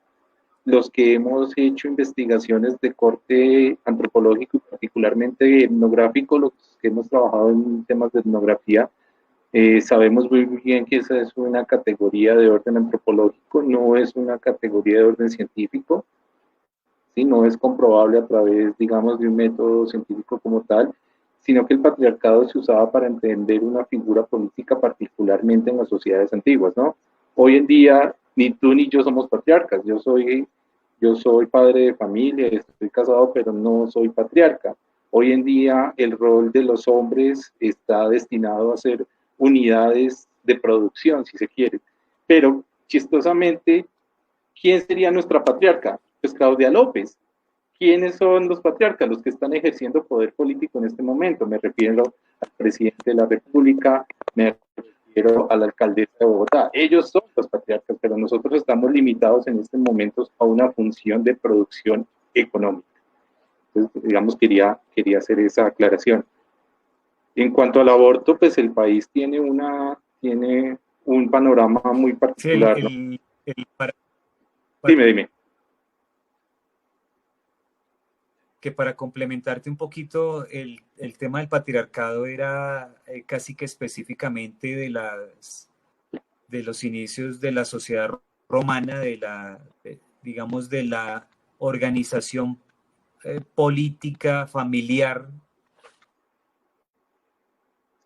Los que hemos hecho investigaciones de corte antropológico y particularmente etnográfico, los que hemos trabajado en temas de etnografía, sabemos muy bien que esa es una categoría de orden antropológico, no es una categoría de orden científico, ¿sí? No es comprobable a través, digamos, de un método científico como tal, sino que el patriarcado se usaba para entender una figura política particularmente en las sociedades antiguas, ¿no? Hoy en día, ni tú ni yo somos patriarcas, yo soy padre de familia, estoy casado, pero no soy patriarca. Hoy en día el rol de los hombres está destinado a ser unidades de producción, si se quiere. Pero, chistosamente, ¿quién sería nuestra patriarca? Pues Claudia López. ¿Quiénes son los patriarcas? Los que están ejerciendo poder político en este momento. Me refiero al presidente de la República, me refiero a la alcaldesa de Bogotá. Ellos son los patriarcas, pero nosotros estamos limitados en estos momentos a una función de producción económica. Entonces, digamos, quería hacer esa aclaración. En cuanto al aborto, pues el país tiene un panorama muy particular, ¿no? Dime. Que para complementarte un poquito, el tema del patriarcado era casi que específicamente de los inicios de la sociedad romana, digamos, de la organización política, familiar.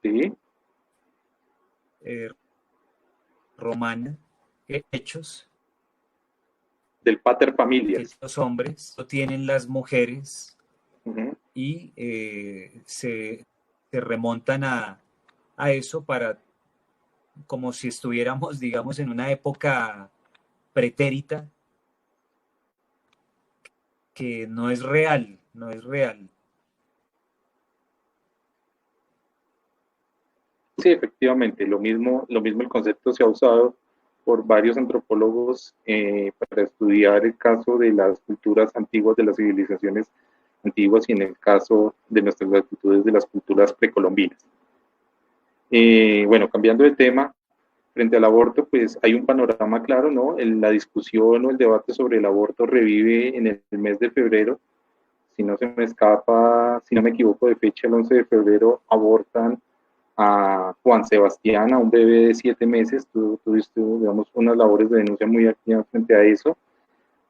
Sí. Romana, hechos. Del pater familias. Que los hombres lo tienen las mujeres y se remontan a eso para, como si estuviéramos, digamos, en una época pretérita que no es real. Sí, efectivamente, lo mismo el concepto se ha usado por varios antropólogos para estudiar el caso de las culturas antiguas, de las civilizaciones antiguas y en el caso de nuestras actitudes de las culturas precolombinas. Bueno, cambiando de tema, frente al aborto, pues hay un panorama claro, ¿no? La discusión o el debate sobre el aborto revive en el mes de febrero. Si no se me escapa, si no me equivoco de fecha, el 11 de febrero abortan a Juan Sebastián, a un bebé de 7 meses. Tuviste, digamos, unas labores de denuncia muy activas frente a eso.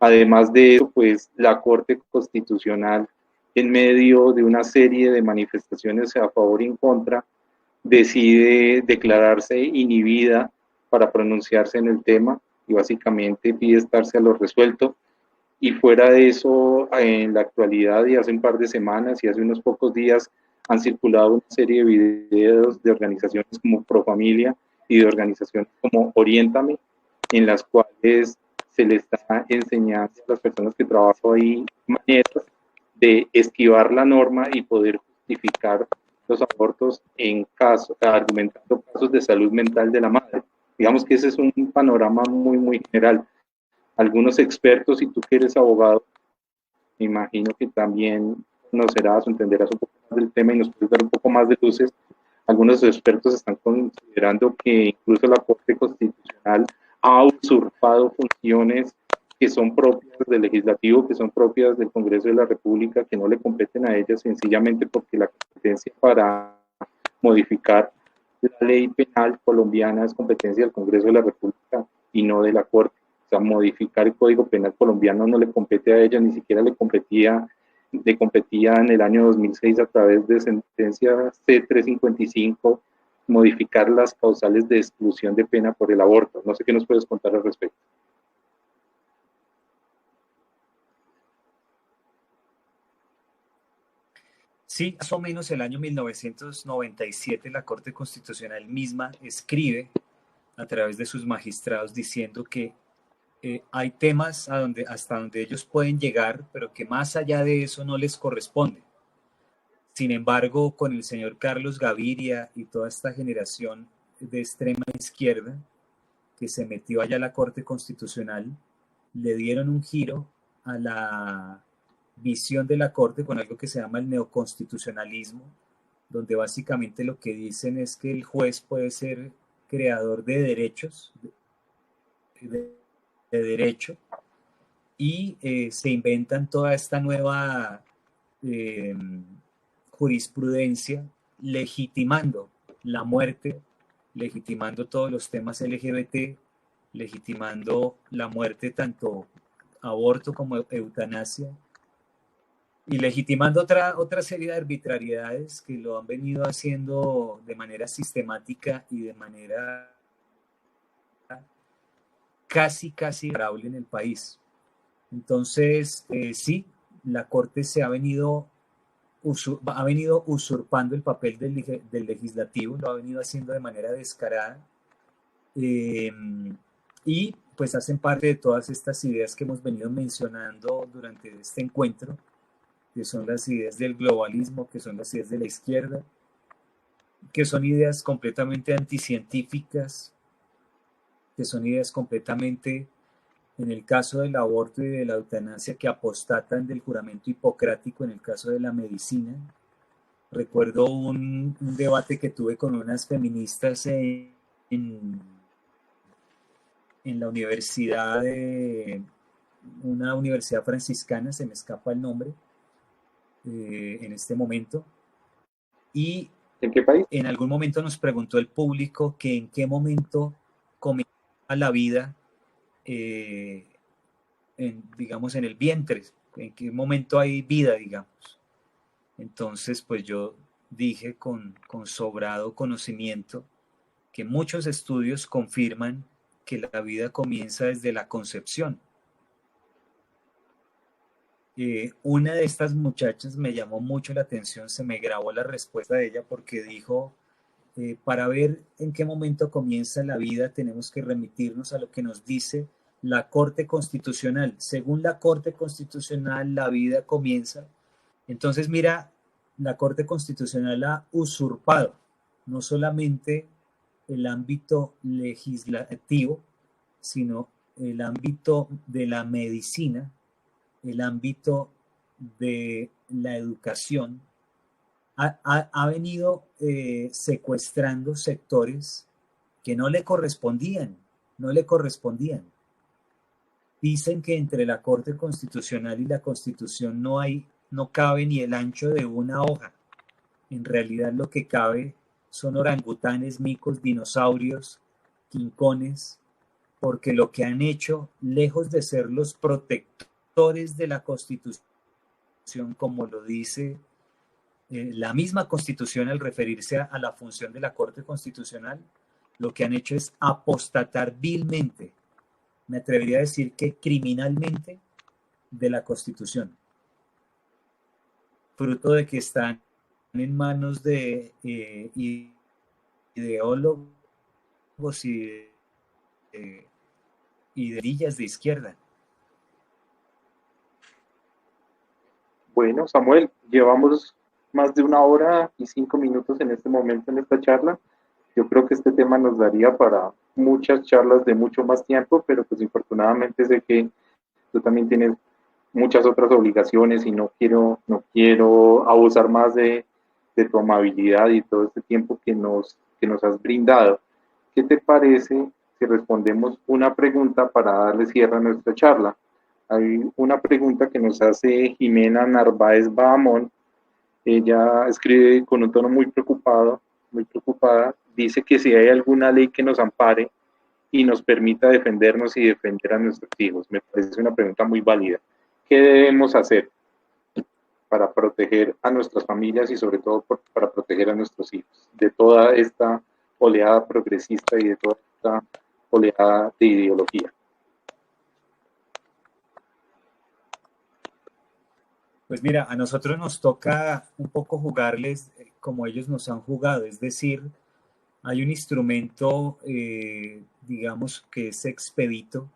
Además de eso, pues la Corte Constitucional, en medio de una serie de manifestaciones a favor y en contra, decide declararse inhibida para pronunciarse en el tema y básicamente pide estarse a lo resuelto. Y fuera de eso, en la actualidad y hace un par de semanas y hace unos pocos días han circulado una serie de videos de organizaciones como Profamilia y de organizaciones como Oriéntame, en las cuales se le está enseñando a las personas que trabajan ahí maneras de esquivar la norma y poder justificar los abortos argumentando casos de salud mental de la madre. Digamos que ese es un panorama muy, muy general. Algunos expertos, si tú que eres abogado, me imagino que también conocerás o entenderás un poco más del tema y nos puedes dar un poco más de luces. Algunos expertos están considerando que incluso la Corte Constitucional ha usurpado funciones que son propias del legislativo, que son propias del Congreso de la República, que no le competen a ella sencillamente porque la competencia para modificar la ley penal colombiana es competencia del Congreso de la República y no de la Corte. O sea, modificar el Código Penal colombiano no le compete a ella, ni siquiera le competía en el año 2006 a través de sentencia C-355 modificar las causales de exclusión de pena por el aborto. No sé qué nos puedes contar al respecto. Sí, más o menos el año 1997 la Corte Constitucional misma escribe a través de sus magistrados diciendo que hay temas hasta donde ellos pueden llegar, pero que más allá de eso no les corresponde. Sin embargo, con el señor Carlos Gaviria y toda esta generación de extrema izquierda que se metió allá a la Corte Constitucional, le dieron un giro a la visión de la Corte con algo que se llama el neoconstitucionalismo, donde básicamente lo que dicen es que el juez puede ser creador de derechos, de derecho, y se inventan toda esta nueva jurisprudencia legitimando la muerte, legitimando todos los temas LGBT, legitimando la muerte, tanto aborto como eutanasia, y legitimando otra serie de arbitrariedades que lo han venido haciendo de manera sistemática y de manera casi imparable en el país. Entonces, sí, la Corte se ha venido usurpando el papel del legislativo, lo ha venido haciendo de manera descarada, y pues hacen parte de todas estas ideas que hemos venido mencionando durante este encuentro, que son las ideas del globalismo, que son las ideas de la izquierda, que son ideas completamente anticientíficas, que son ideas completamente, en el caso del aborto y de la eutanasia, que apostatan del juramento hipocrático en el caso de la medicina. Recuerdo un debate que tuve con unas feministas en la universidad una universidad franciscana, se me escapa el nombre en este momento, y ¿En qué país? en algún momento nos preguntó el público que en qué momento comenzaba la vida, digamos, en el vientre, en qué momento hay vida, digamos. Entonces, pues yo dije con sobrado conocimiento que muchos estudios confirman que la vida comienza desde la concepción. Una de estas muchachas me llamó mucho la atención, se me grabó la respuesta de ella porque dijo, para ver en qué momento comienza la vida tenemos que remitirnos a lo que nos dice la Corte Constitucional. Según la Corte Constitucional, la vida comienza. Entonces, mira, la Corte Constitucional ha usurpado no solamente el ámbito legislativo, sino el ámbito de la medicina, el ámbito de la educación, ha venido secuestrando sectores que no le correspondían. Dicen que entre la Corte Constitucional y la Constitución no cabe ni el ancho de una hoja. En realidad lo que cabe son orangutanes, micos, dinosaurios, quincones, porque lo que han hecho, lejos de ser los protectores de la Constitución, como lo dice la misma Constitución al referirse a la función de la Corte Constitucional, lo que han hecho es apostatar vilmente, me atrevería a decir que criminalmente, de la Constitución, fruto de que están en manos de ideólogos y de villas de izquierda. Bueno, Samuel, llevamos más de 1 hora y 5 minutos en este momento en esta charla. Yo creo que este tema nos daría para muchas charlas de mucho más tiempo, pero pues infortunadamente sé que tú también tienes muchas otras obligaciones y no quiero abusar más de tu amabilidad y todo este tiempo que nos has brindado. ¿Qué te parece si respondemos una pregunta para darle cierre a nuestra charla? Hay una pregunta que nos hace Jimena Narváez Bahamón. Ella escribe con un tono muy preocupada, dice que si hay alguna ley que nos ampare y nos permita defendernos y defender a nuestros hijos. Me parece una pregunta muy válida. ¿Qué debemos hacer para proteger a nuestras familias y sobre todo para proteger a nuestros hijos de toda esta oleada progresista y de toda esta oleada de ideología? Pues mira, a nosotros nos toca un poco jugarles como ellos nos han jugado, es decir, hay un instrumento, digamos, que es expedito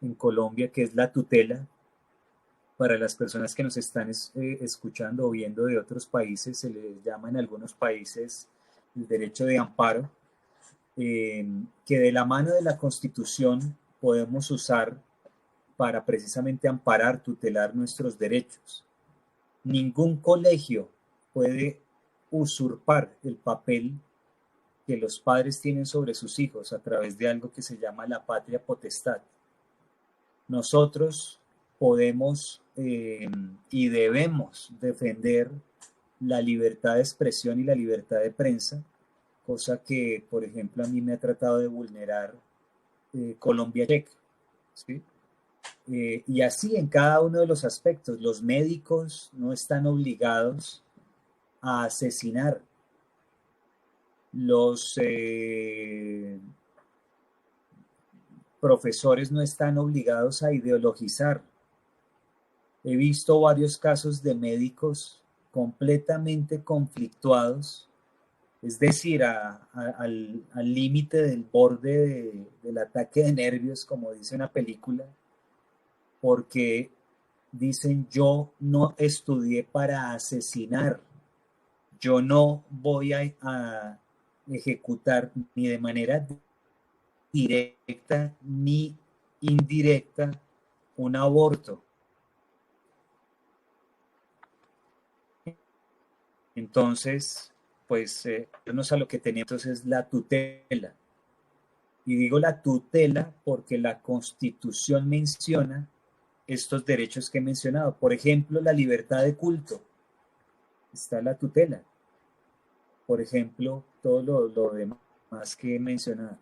en Colombia, que es la tutela. Para las personas que nos están escuchando o viendo de otros países, se les llama en algunos países el derecho de amparo, que de la mano de la Constitución podemos usar para precisamente amparar, tutelar nuestros derechos. Ningún colegio puede usurpar el papel que los padres tienen sobre sus hijos a través de algo que se llama la patria potestad. Nosotros podemos y debemos defender la libertad de expresión y la libertad de prensa, cosa que, por ejemplo, a mí me ha tratado de vulnerar Colombia Check, ¿sí? Y así en cada uno de los aspectos. Los médicos no están obligados a asesinar. Los profesores no están obligados a ideologizar. He visto varios casos de médicos completamente conflictuados, es decir, al límite del borde del ataque de nervios, como dice una película, porque dicen: yo no estudié para asesinar, yo no voy a ejecutar ni de manera directa ni indirecta un aborto. Entonces, pues, a lo que tenemos es la tutela. Y digo la tutela porque la Constitución menciona estos derechos que he mencionado. Por ejemplo, la libertad de culto. Está la tutela. Por ejemplo, todo lo demás que he mencionado.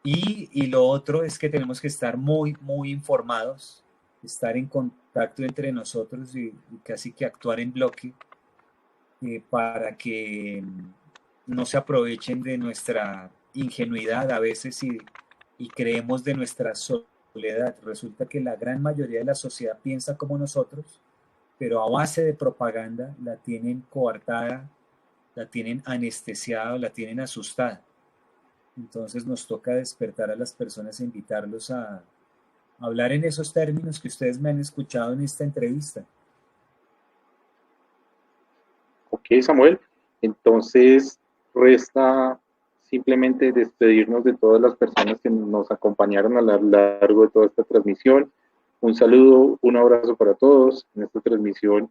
Y lo otro es que tenemos que estar muy, muy informados, estar en contacto entre nosotros y casi que actuar en bloque para que no se aprovechen de nuestra ingenuidad a veces y creemos de nuestra soledad. Resulta que la gran mayoría de la sociedad piensa como nosotros, pero a base de propaganda la tienen coartada, la tienen anestesiada, la tienen asustada. Entonces nos toca despertar a las personas e invitarlos a hablar en esos términos que ustedes me han escuchado en esta entrevista. Ok, Samuel. Entonces, resta simplemente despedirnos de todas las personas que nos acompañaron a lo largo de toda esta transmisión. Un saludo, un abrazo para todos. En esta transmisión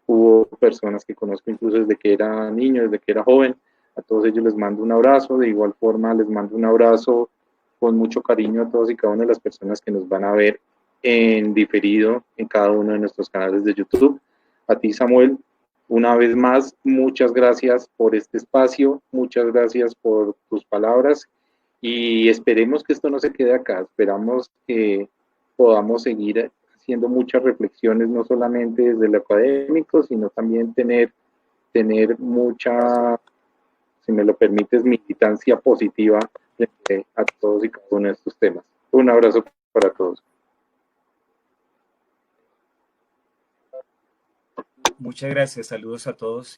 hubo personas que conozco incluso desde que era niño, desde que era joven. A todos ellos les mando un abrazo. De igual forma, les mando un abrazo con mucho cariño a todos y cada una de las personas que nos van a ver en diferido en cada uno de nuestros canales de YouTube. A ti, Samuel, una vez más, muchas gracias por este espacio, muchas gracias por tus palabras y esperemos que esto no se quede acá, esperamos que podamos seguir haciendo muchas reflexiones, no solamente desde lo académico, sino también tener mucha, si me lo permites, militancia positiva frente a todos y cada uno de estos temas. Un abrazo para todos. Muchas gracias, saludos a todos.